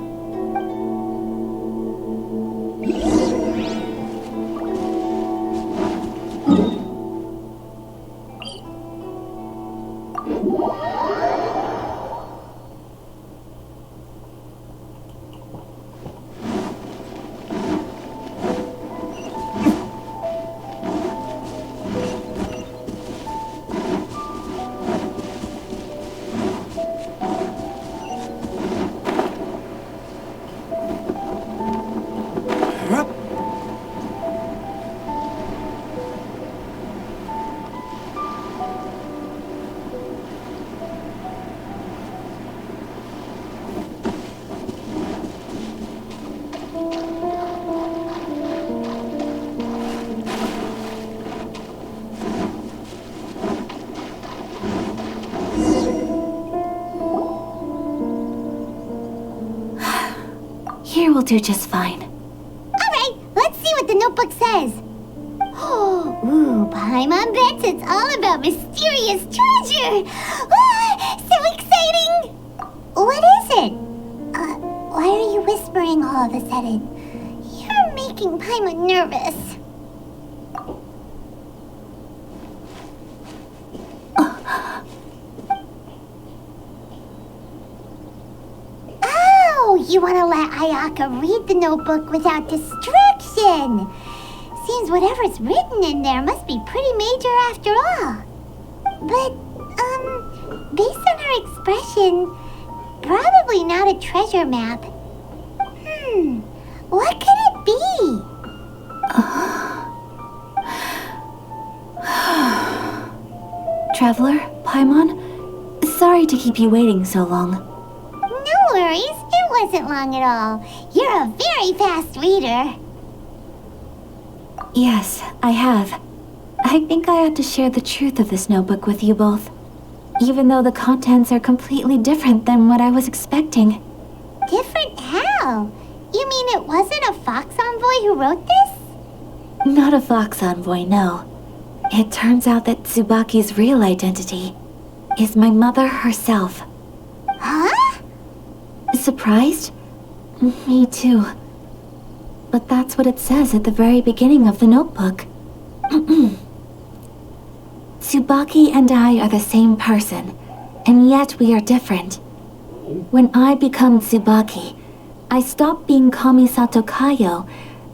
will do just fine. Alright, let's see what the notebook says. Ooh, Paimon bets it's all about mysterious treasure! Ah, so exciting! What is it? Why are you whispering all of a sudden? You're making Paimon nervous. Oh, you want to let Ayaka read the notebook without distraction. Seems whatever's written in there must be pretty major after all. But, based on her expression, probably not a treasure map. What could it be? Traveler, Paimon, sorry to keep you waiting so long. No worries, it wasn't long at all. You're a very fast reader. Yes, I have. I think I ought to share the truth of this notebook with you both, even though the contents are completely different than what I was expecting. Different how? You mean it wasn't a Fox Envoy who wrote this? Not a Fox Envoy, no. It turns out that Tsubaki's real identity is my mother herself. Huh? Surprised? Me too. But that's what it says at the very beginning of the notebook. Tsubaki and I are the same person, and yet we are different. When I become Tsubaki, I stop being Kamisato Kayo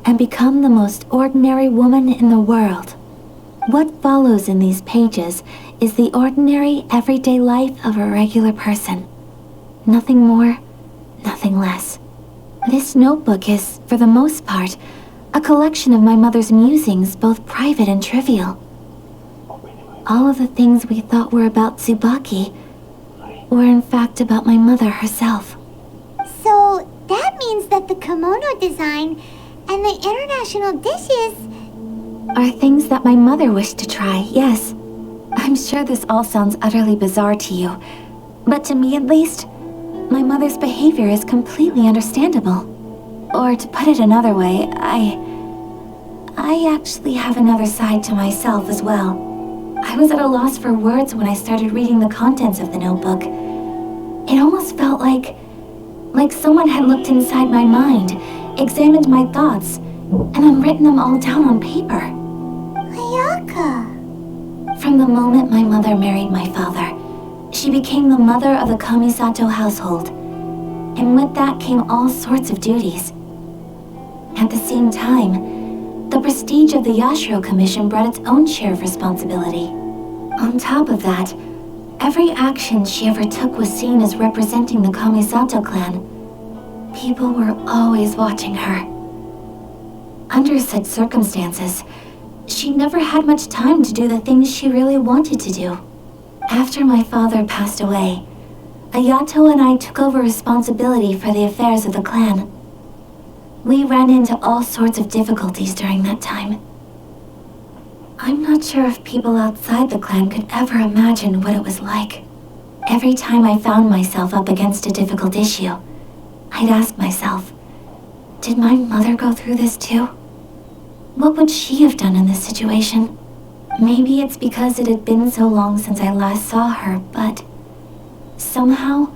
and become the most ordinary woman in the world. What follows in these pages is the ordinary, everyday life of a regular person. Nothing more, nothing less. This notebook is, for the most part, a collection of my mother's musings, both private and trivial. All of the things we thought were about Tsubaki were in fact about my mother herself. So that means that the kimono design and the international dishes Are things that my mother wished to try, yes. I'm sure this all sounds utterly bizarre to you, but to me at least, my mother's behavior is completely understandable. Or to put it another way, I actually have another side to myself as well. I was at a loss for words when I started reading the contents of the notebook. It almost felt like someone had looked inside my mind, examined my thoughts, and then written them all down on paper. Ayaka. From the moment my mother married my father, she became the mother of the Kamisato household, and with that came all sorts of duties. At the same time, the prestige of the Yashiro Commission brought its own share of responsibility. On top of that, every action she ever took was seen as representing the Kamisato clan. People were always watching her. Under such circumstances, she never had much time to do the things she really wanted to do. After my father passed away, Ayato and I took over responsibility for the affairs of the clan. We ran into all sorts of difficulties during that time. I'm not sure if people outside the clan could ever imagine what it was like. Every time I found myself up against a difficult issue, I'd ask myself, did my mother go through this too? What would she have done in this situation? Maybe it's because it had been so long since I last saw her, but somehow,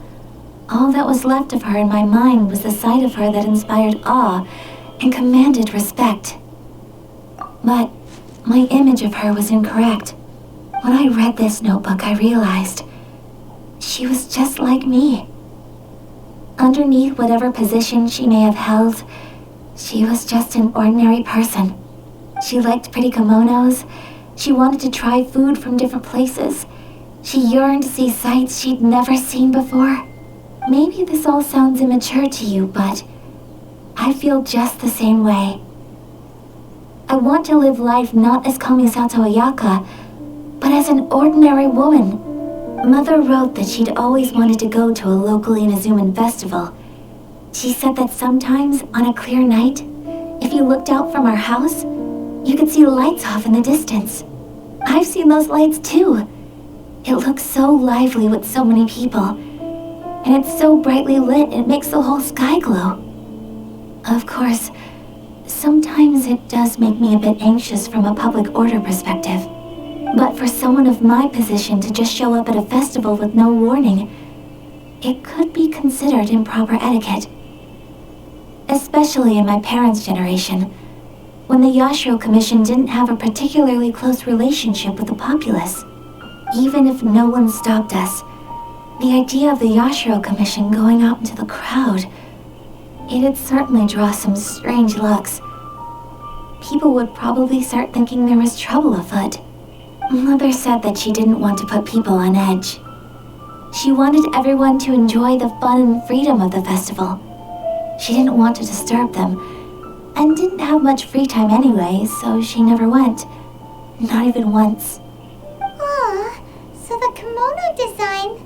all that was left of her in my mind was the sight of her that inspired awe and commanded respect. But my image of her was incorrect. When I read this notebook, I realized she was just like me. Underneath whatever position she may have held, she was just an ordinary person. She liked pretty kimonos. She wanted to try food from different places. She yearned to see sights she'd never seen before. Maybe this all sounds immature to you, but I feel just the same way. I want to live life not as Kamisato Ayaka, but as an ordinary woman. Mother wrote that she'd always wanted to go to a local Inazuman festival. She said that sometimes, on a clear night, if you looked out from our house, you could see lights off in the distance. I've seen those lights too. It looks so lively with so many people. And it's so brightly lit, it makes the whole sky glow. Of course, sometimes it does make me a bit anxious from a public order perspective. But for someone of my position to just show up at a festival with no warning, it could be considered improper etiquette. Especially in my parents' generation, when the Yashiro Commission didn't have a particularly close relationship with the populace. Even if no one stopped us, the idea of the Yashiro Commission going out into the crowd, it'd certainly draw some strange looks. People would probably start thinking there was trouble afoot. Mother said that she didn't want to put people on edge. She wanted everyone to enjoy the fun and freedom of the festival. She didn't want to disturb them, and didn't have much free time anyway, so she never went. Not even once. Aw, so the kimono design,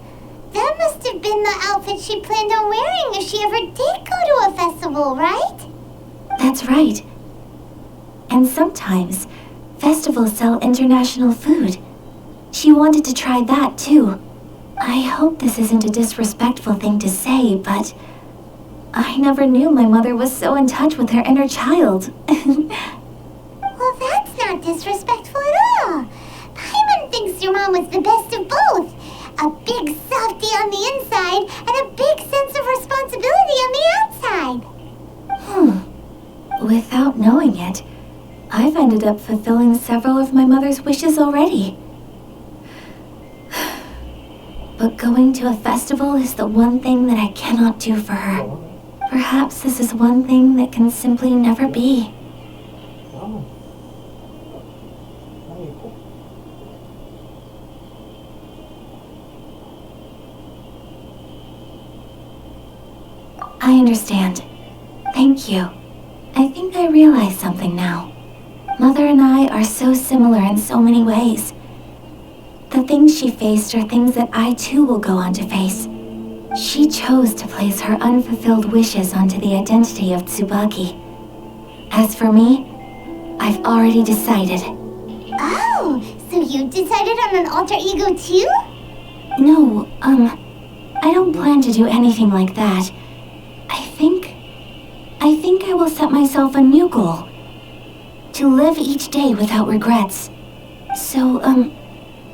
that must have been the outfit she planned on wearing if she ever did go to a festival, right? That's right. And sometimes, festivals sell international food. She wanted to try that too. I hope this isn't a disrespectful thing to say, but I never knew my mother was so in touch with her inner child. Well, that's not disrespectful at all. Paimon thinks your mom was the best of both. A big softie on the inside and a big sense of responsibility on the outside. Without knowing it, I've ended up fulfilling several of my mother's wishes already. But going to a festival is the one thing that I cannot do for her. Perhaps this is one thing that can simply never be. I understand. Thank you. I think I realize something now. Mother and I are so similar in so many ways. The things she faced are things that I too will go on to face. She chose to place her unfulfilled wishes onto the identity of Tsubaki. As for me, I've already decided. Oh, so you decided on an alter ego too? No, I don't plan to do anything like that. I think I will set myself a new goal. To live each day without regrets. So,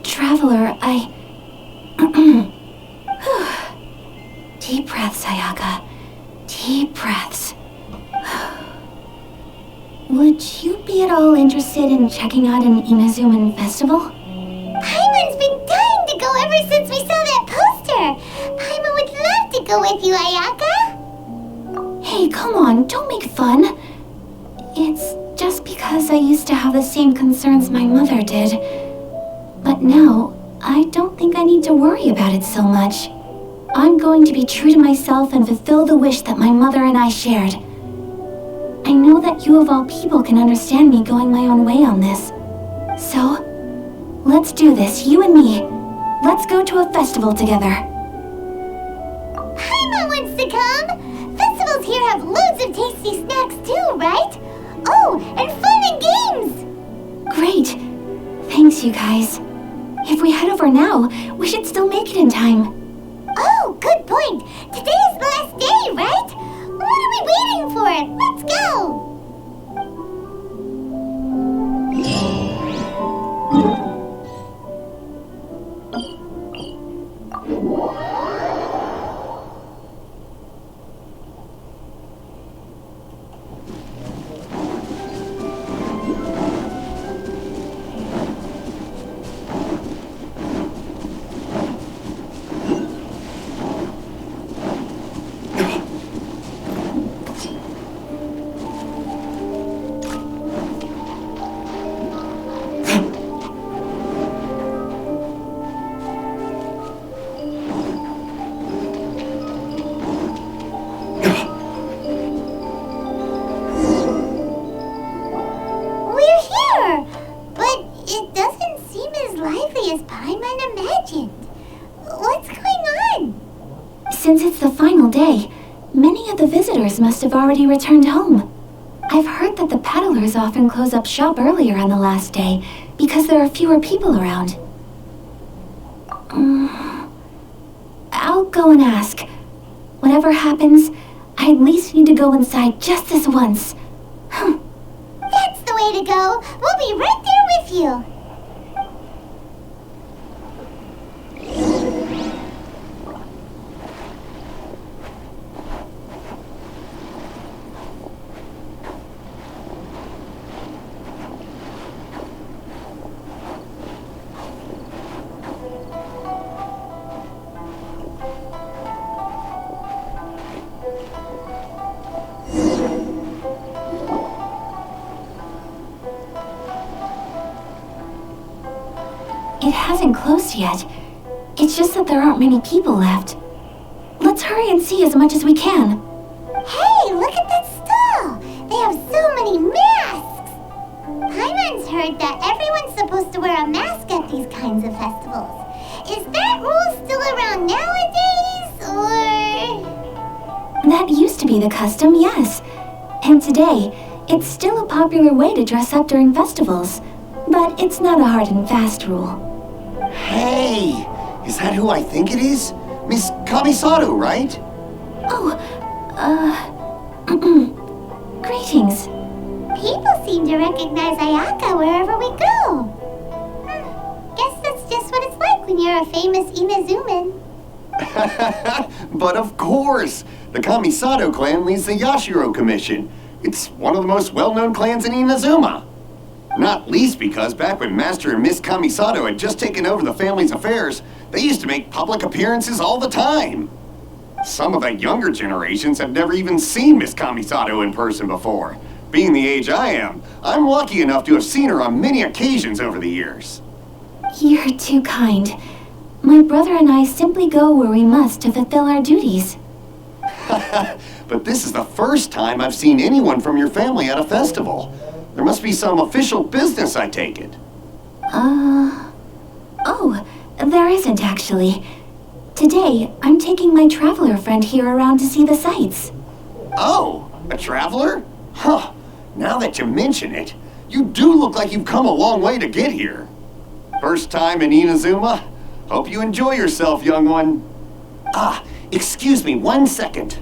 Traveler, Deep breaths, Ayaka. Deep breaths. Would you be at all interested in checking out an Inazuman festival? Paimon's been dying to go ever since we saw that poster. Paimon would love to go with you, Ayaka. Hey, come on, don't make fun. It's just because I used to have the same concerns my mother did. But now, I don't think I need to worry about it so much. I'm going to be true to myself and fulfill the wish that my mother and I shared. I know that you of all people can understand me going my own way on this. So, let's do this, you and me. Let's go to a festival together. Paimon wants to come! Festivals here have loads of tasty snacks too, right? Oh, and fun and games! Great. Thanks, you guys. If we head over now, we should still make it in time. Oh, good point. Today is the last day, right? What are we waiting for? Let's go! Since it's the final day, many of the visitors must have already returned home. I've heard that the peddlers often close up shop earlier on the last day because there are fewer people around. I'll go and ask. Whatever happens, I I at least need to go inside just this once. That's the way to go. We'll be right there with you. It hasn't closed yet. It's just that there aren't many people left. Let's hurry and see as much as we can. Hey, look at that stall. They have so many masks. Paimon's heard that everyone's supposed to wear a mask at these kinds of festivals. Is that rule still around nowadays, or...? That used to be the custom, yes. And today, it's still a popular way to dress up during festivals. But it's not a hard and fast rule. Hey! Is that who I think it is? Miss Kamisato, right? Oh, greetings. People seem to recognize Ayaka wherever we go. Guess that's just what it's like when you're a famous Inazuman. But of course! The Kamisato clan leads the Yashiro Commission. It's one of the most well-known clans in Inazuma. Not least because back when Master and Miss Kamisato had just taken over the family's affairs, they used to make public appearances all the time. Some of the younger generations have never even seen Miss Kamisato in person before. Being the age I am, I'm lucky enough to have seen her on many occasions over the years. You're too kind. My brother and I simply go where we must to fulfill our duties. But this is the first time I've seen anyone from your family at a festival. There must be some official business, I take it. Oh, there isn't actually. Today, I'm taking my traveler friend here around to see the sights. Oh, a traveler? Huh. Now that you mention it, you do look like you've come a long way to get here. First time in Inazuma? Hope you enjoy yourself, young one. Excuse me 1 second.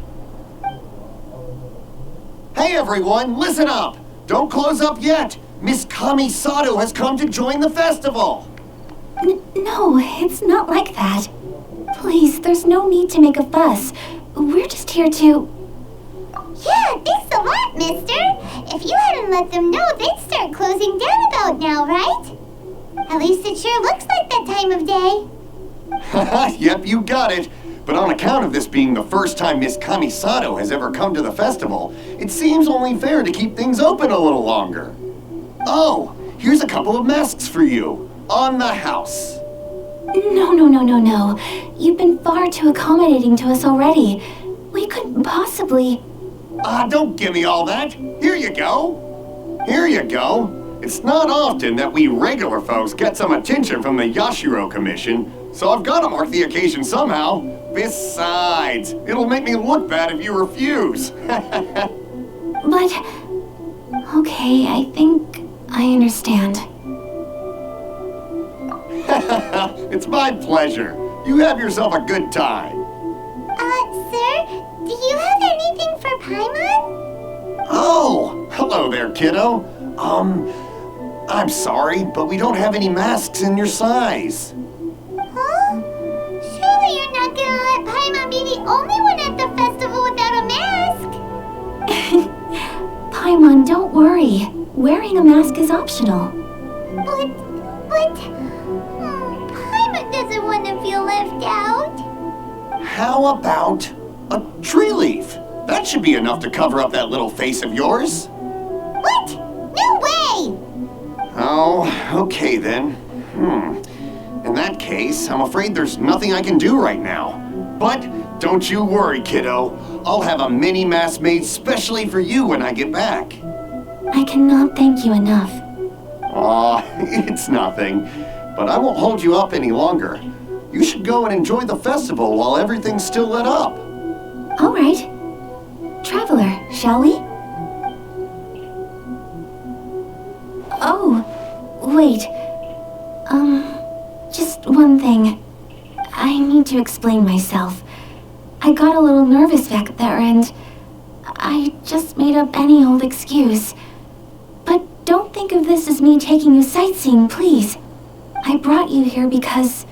Hey everyone, listen up! Don't close up yet! Miss Kamisato has come to join the festival! No, it's not like that. Please, there's no need to make a fuss. We're just here to... Yeah, thanks a lot, mister. If you hadn't let them know, they'd start closing down about now, right? At least it sure looks like that time of day. Yep, you got it. But on account of this being the first time Miss Kamisato has ever come to the festival, it seems only fair to keep things open a little longer. Oh, here's a couple of masks for you. On the house. No. You've been far too accommodating to us already. We couldn't possibly... Don't give me all that. Here you go. Here you go. It's not often that we regular folks get some attention from the Yashiro Commission, so I've got to mark the occasion somehow. Besides, it'll make me look bad if you refuse. But... Okay, I think I understand. It's my pleasure. You have yourself a good time. Sir, do you have anything for Paimon? Oh, hello there, kiddo. I'm sorry, but we don't have any masks in your size. Huh? Surely you're not gonna let Paimon be the only one at the festival without a mask? Paimon, don't worry. Wearing a mask is optional. But... Paimon doesn't want to feel left out. How about a tree leaf? That should be enough to cover up that little face of yours. What? No way! Oh, okay then. In that case, I'm afraid there's nothing I can do right now. But don't you worry, kiddo. I'll have a mini mask made specially for you when I get back. I cannot thank you enough. Aw, it's nothing. But I won't hold you up any longer. You should go and enjoy the festival while everything's still lit up. All right. Traveler, shall we? Oh, wait. Just one thing. I need to explain myself. I got a little nervous back there and I just made up any old excuse. But don't think of this as me taking you sightseeing, please. I brought you here because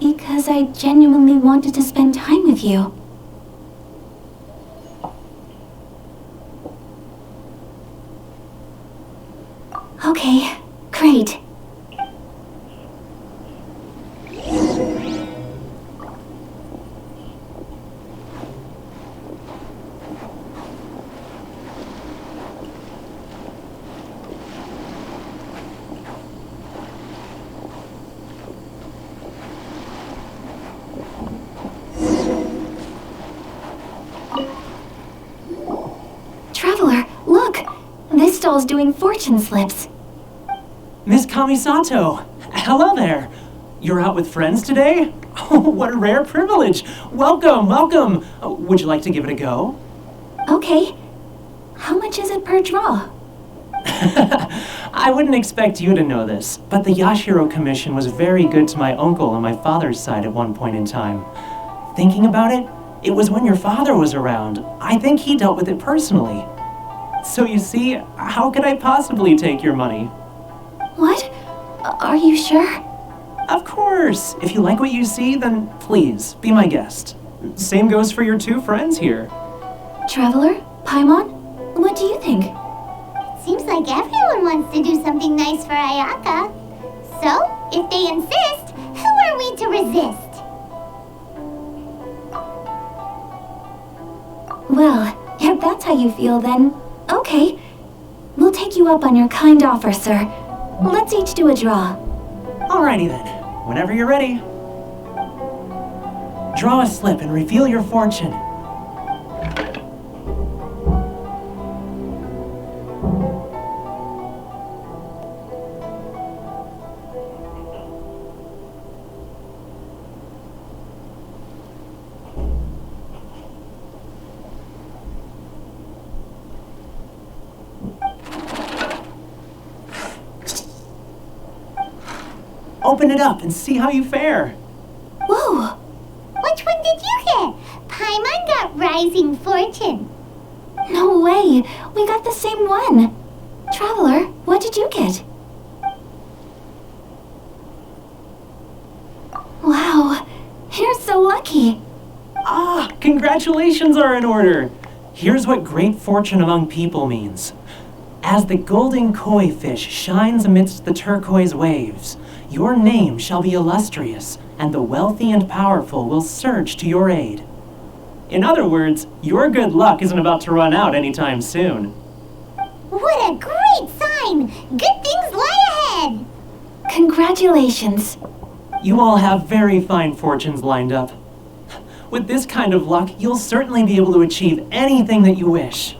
I genuinely wanted to spend time with you. Okay, great. Traveler, look! This stall's doing fortune slips. Miss Kamisato! Hello there! You're out with friends today? Oh, what a rare privilege! Welcome, welcome! Would you like to give it a go? Okay. How much is it per draw? I wouldn't expect you to know this, but the Yashiro Commission was very good to my uncle on my father's side at one point in time. Thinking about it, it was when your father was around. I think he dealt with it personally. So you see, how could I possibly take your money? What? Are you sure? Of course! If you like what you see, then please, be my guest. Same goes for your two friends here. Traveler? Paimon? What do you think? Seems like everyone wants to do something nice for Ayaka. So, if they insist, who are we to resist? Well, if that's how you feel, then okay. We'll take you up on your kind offer, sir. Let's each do a draw. Alrighty then, whenever you're ready. Draw a slip and reveal your fortune. Open it up and see how you fare. Whoa! Which one did you get? Paimon got Rising Fortune. No way! We got the same one! Traveler, what did you get? Wow! You're so lucky! Ah, congratulations are in order. Here's what great fortune among people means. As the golden koi fish shines amidst the turquoise waves, your name shall be illustrious, and the wealthy and powerful will surge to your aid. In other words, your good luck isn't about to run out anytime soon. What a great sign! Good things lie ahead! Congratulations! You all have very fine fortunes lined up. With this kind of luck, you'll certainly be able to achieve anything that you wish.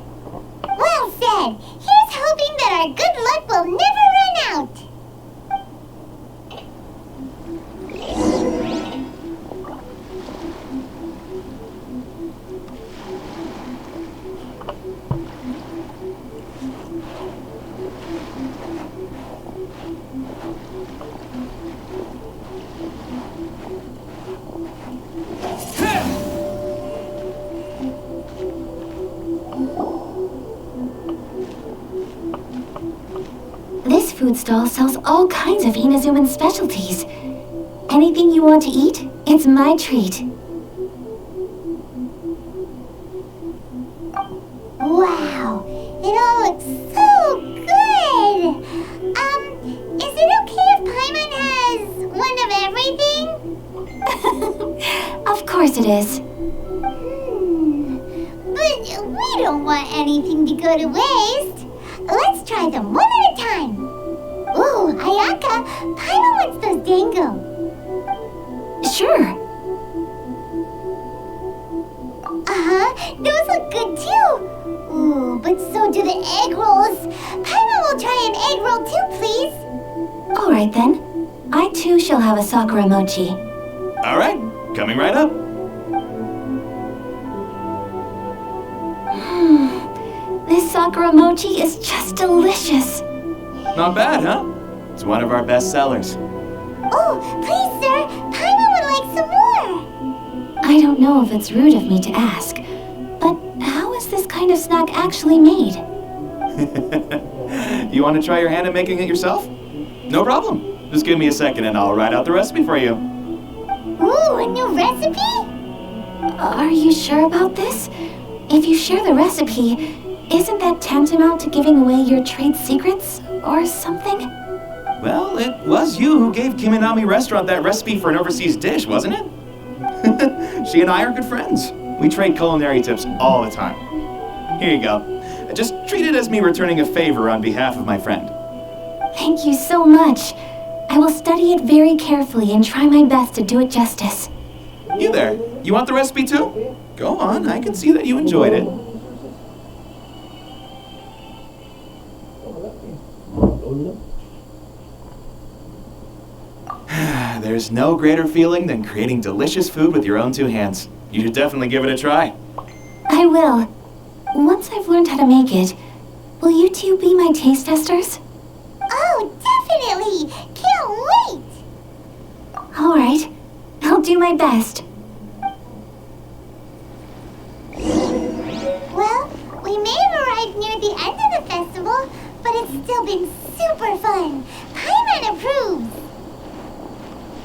Well said! Here's hoping that our good luck will never run out! This food stall sells all kinds of Inazuman specialties. Anything you want to eat, it's my treat. Wow! It all looks so good! Is it okay if Paimon has one of everything? Of course it is. But we don't want anything to go to waste. Let's try them one at a time. Ooh, Ayaka, Paimon wants those dango. Sure. Those look good too. Ooh, but so do the egg rolls. Paimon will try an egg roll too, please. All right then. I too shall have a Sakura mochi. All right, coming right up. This Sakura mochi is just delicious. Not bad, huh? It's one of our best sellers. Oh, please, sir. Paimon would like some more. I don't know if it's rude of me to ask, but how is this kind kind of snack actually made. You want to try your hand at making it yourself? No problem. Just give me a second and I'll write out the recipe for you. Ooh, a new recipe? Are you sure about this? If you share the recipe, isn't that tantamount to giving away your trade secrets or something? Well, it was you who gave Kiminami Restaurant that recipe for an overseas dish, wasn't it? She and I are good friends. We trade culinary tips all the time. Here you go. Just treat it as me returning a favor on behalf of my friend. Thank you so much. I will study it very carefully and try my best to do it justice. You there. You want the recipe too? Go on, I can see that you enjoyed it. There's no greater feeling than creating delicious food with your own two hands. You should definitely give it a try. I will. Once I've learned how to make it, will you two be my taste testers? Oh, definitely! Can't wait! Alright, I'll do my best. Well, we may have arrived near the end of the festival, but it's still been super fun. Paimon approves!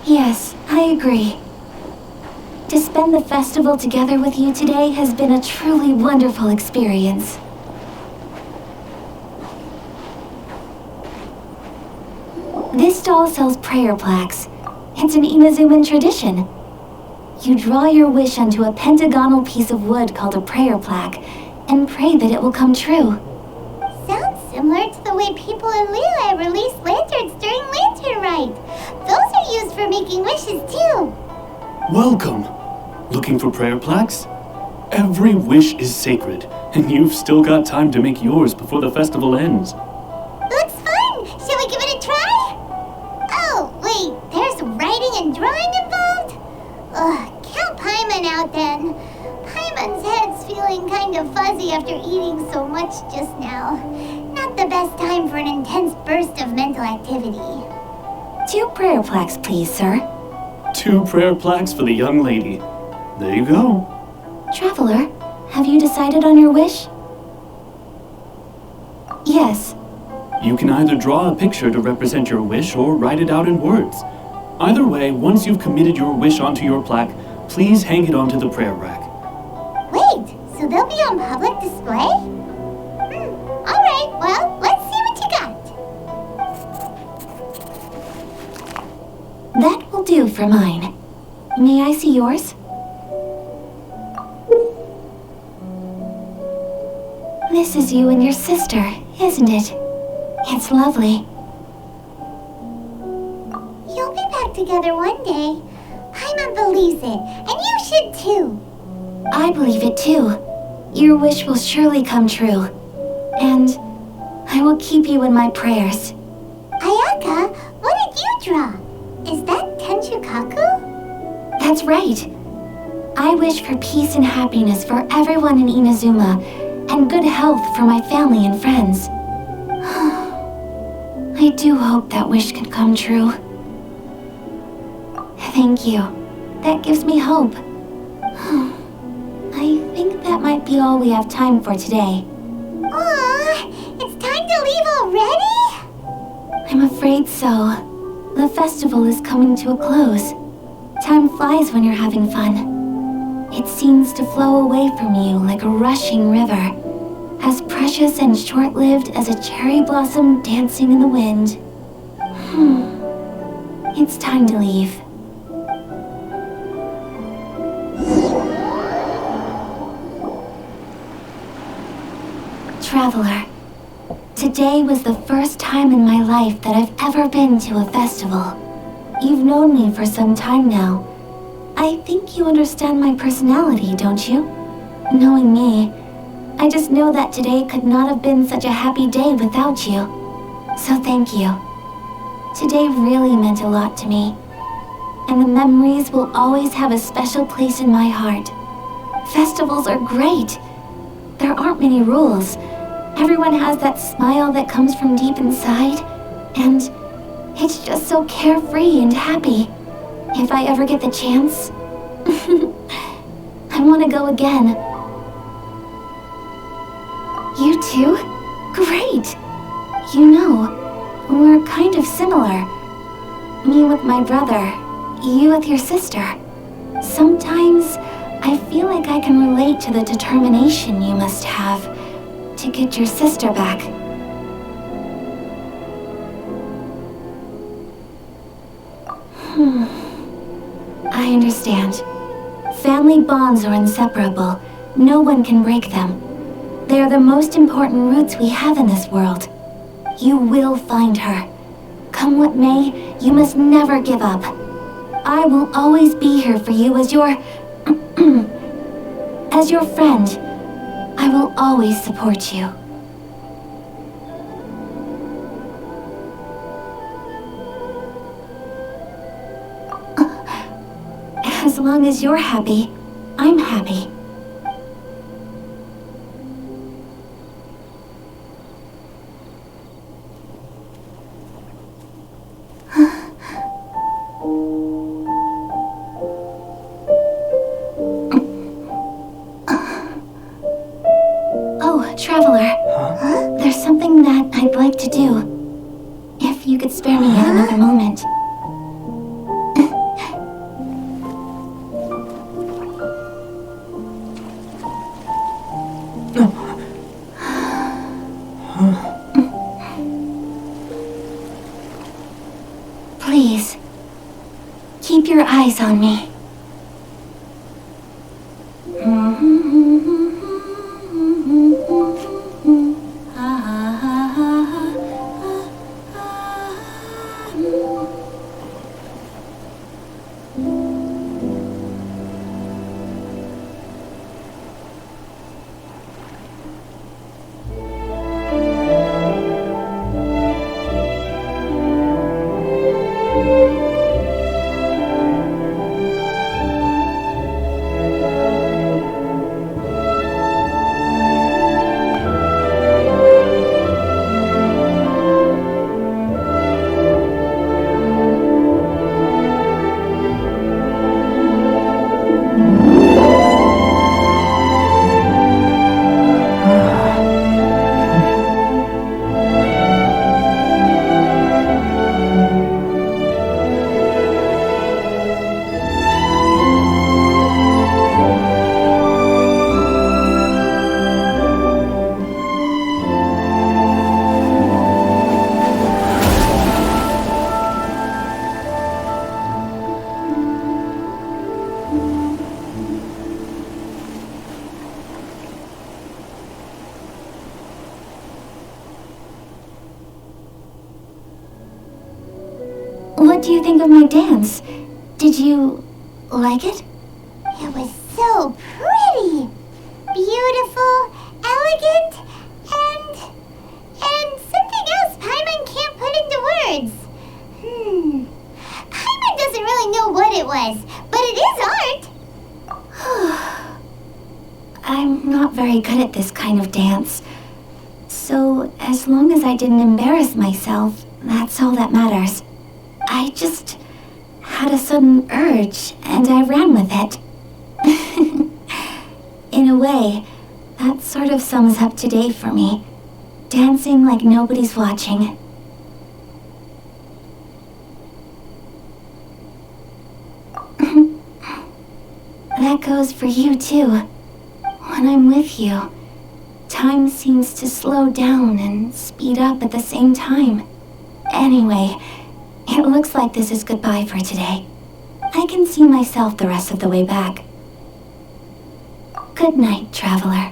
Yes, I agree. To spend the festival together with you today has been a truly wonderful experience. This stall sells prayer plaques. It's an Inazuman tradition. You draw your wish onto a pentagonal piece of wood called a prayer plaque and pray that it will come true. Sounds similar to the way people in Liyue release lanterns during Lantern Rite. Those are used for making wishes too. Welcome. Looking for prayer plaques? Every wish is sacred, and you've still got time to make yours before the festival ends. Looks fun! Shall we give it a try? Oh, wait, there's writing and drawing involved? Ugh, count Paimon out then. Paimon's head's feeling kind of fuzzy after eating so much just now. Not the best time for an intense burst of mental activity. 2 prayer plaques, please, sir. 2 prayer plaques for the young lady. There you go. Traveler, have you decided on your wish? Yes. You can either draw a picture to represent your wish or write it out in words. Either way, once you've committed your wish onto your plaque, please hang it onto the prayer rack. Wait, so they'll be on public display? Alright, well, let's see what you got. That will do for mine. May I see yours? This is you and your sister, isn't it? It's lovely. You'll be back together one day. Paimon believes it, and you should too. I believe it too. Your wish will surely come true. And I will keep you in my prayers. Ayaka, what did you draw? Is that Tenchukaku? That's right. I wish for peace and happiness for everyone in Inazuma, and good health for my family and friends. I do hope that wish can come true. Thank you. That gives me hope. I think that might be all we have time for today. Aw, it's time to leave already? I'm afraid so. The festival is coming to a close. Time flies when you're having fun. It seems to flow away from you like a rushing river, as precious and short-lived as a cherry blossom dancing in the wind. It's time to leave. Traveler, today was the first time in my life that I've ever been to a festival. You've known me for some time now. I think you understand my personality, don't you? Knowing me, I just know that today could not have been such a happy day without you. So thank you. Today really meant a lot to me. And the memories will always have a special place in my heart. Festivals are great. There aren't many rules. Everyone has that smile that comes from deep inside. And it's just so carefree and happy. If I ever get the chance, I want to go again. too? Great! You know, we're kind of similar. Me with my brother, you with your sister. Sometimes I feel like I can relate to the determination you must have to get your sister back. I understand. Family bonds are inseparable. No one can break them. They are the most important roots we have in this world. You will find her. Come what may, you must never give up. I will always be here for you as your... as your friend. I will always support you. As long as you're happy, I'm happy. Oh, Traveler. There's something that I'd like to do. If you could spare me yet another moment. Please, keep your eyes on me. What do you think of my dance? Did you like it? It was so pretty, beautiful, elegant, and something else Paimon can't put into words. Paimon doesn't really know what it was, but it is art. I'm not very good at this kind of dance. So, as long as I didn't embarrass myself, that's all that matters. I just had a sudden urge, and I ran with it. In a way, that sort of sums up today for me. Dancing like nobody's watching. That goes for you too. When I'm with you, time seems to slow down and speed up at the same time. Anyway, it looks like this is goodbye for today. I can see myself the rest of the way back. Good night, Traveler.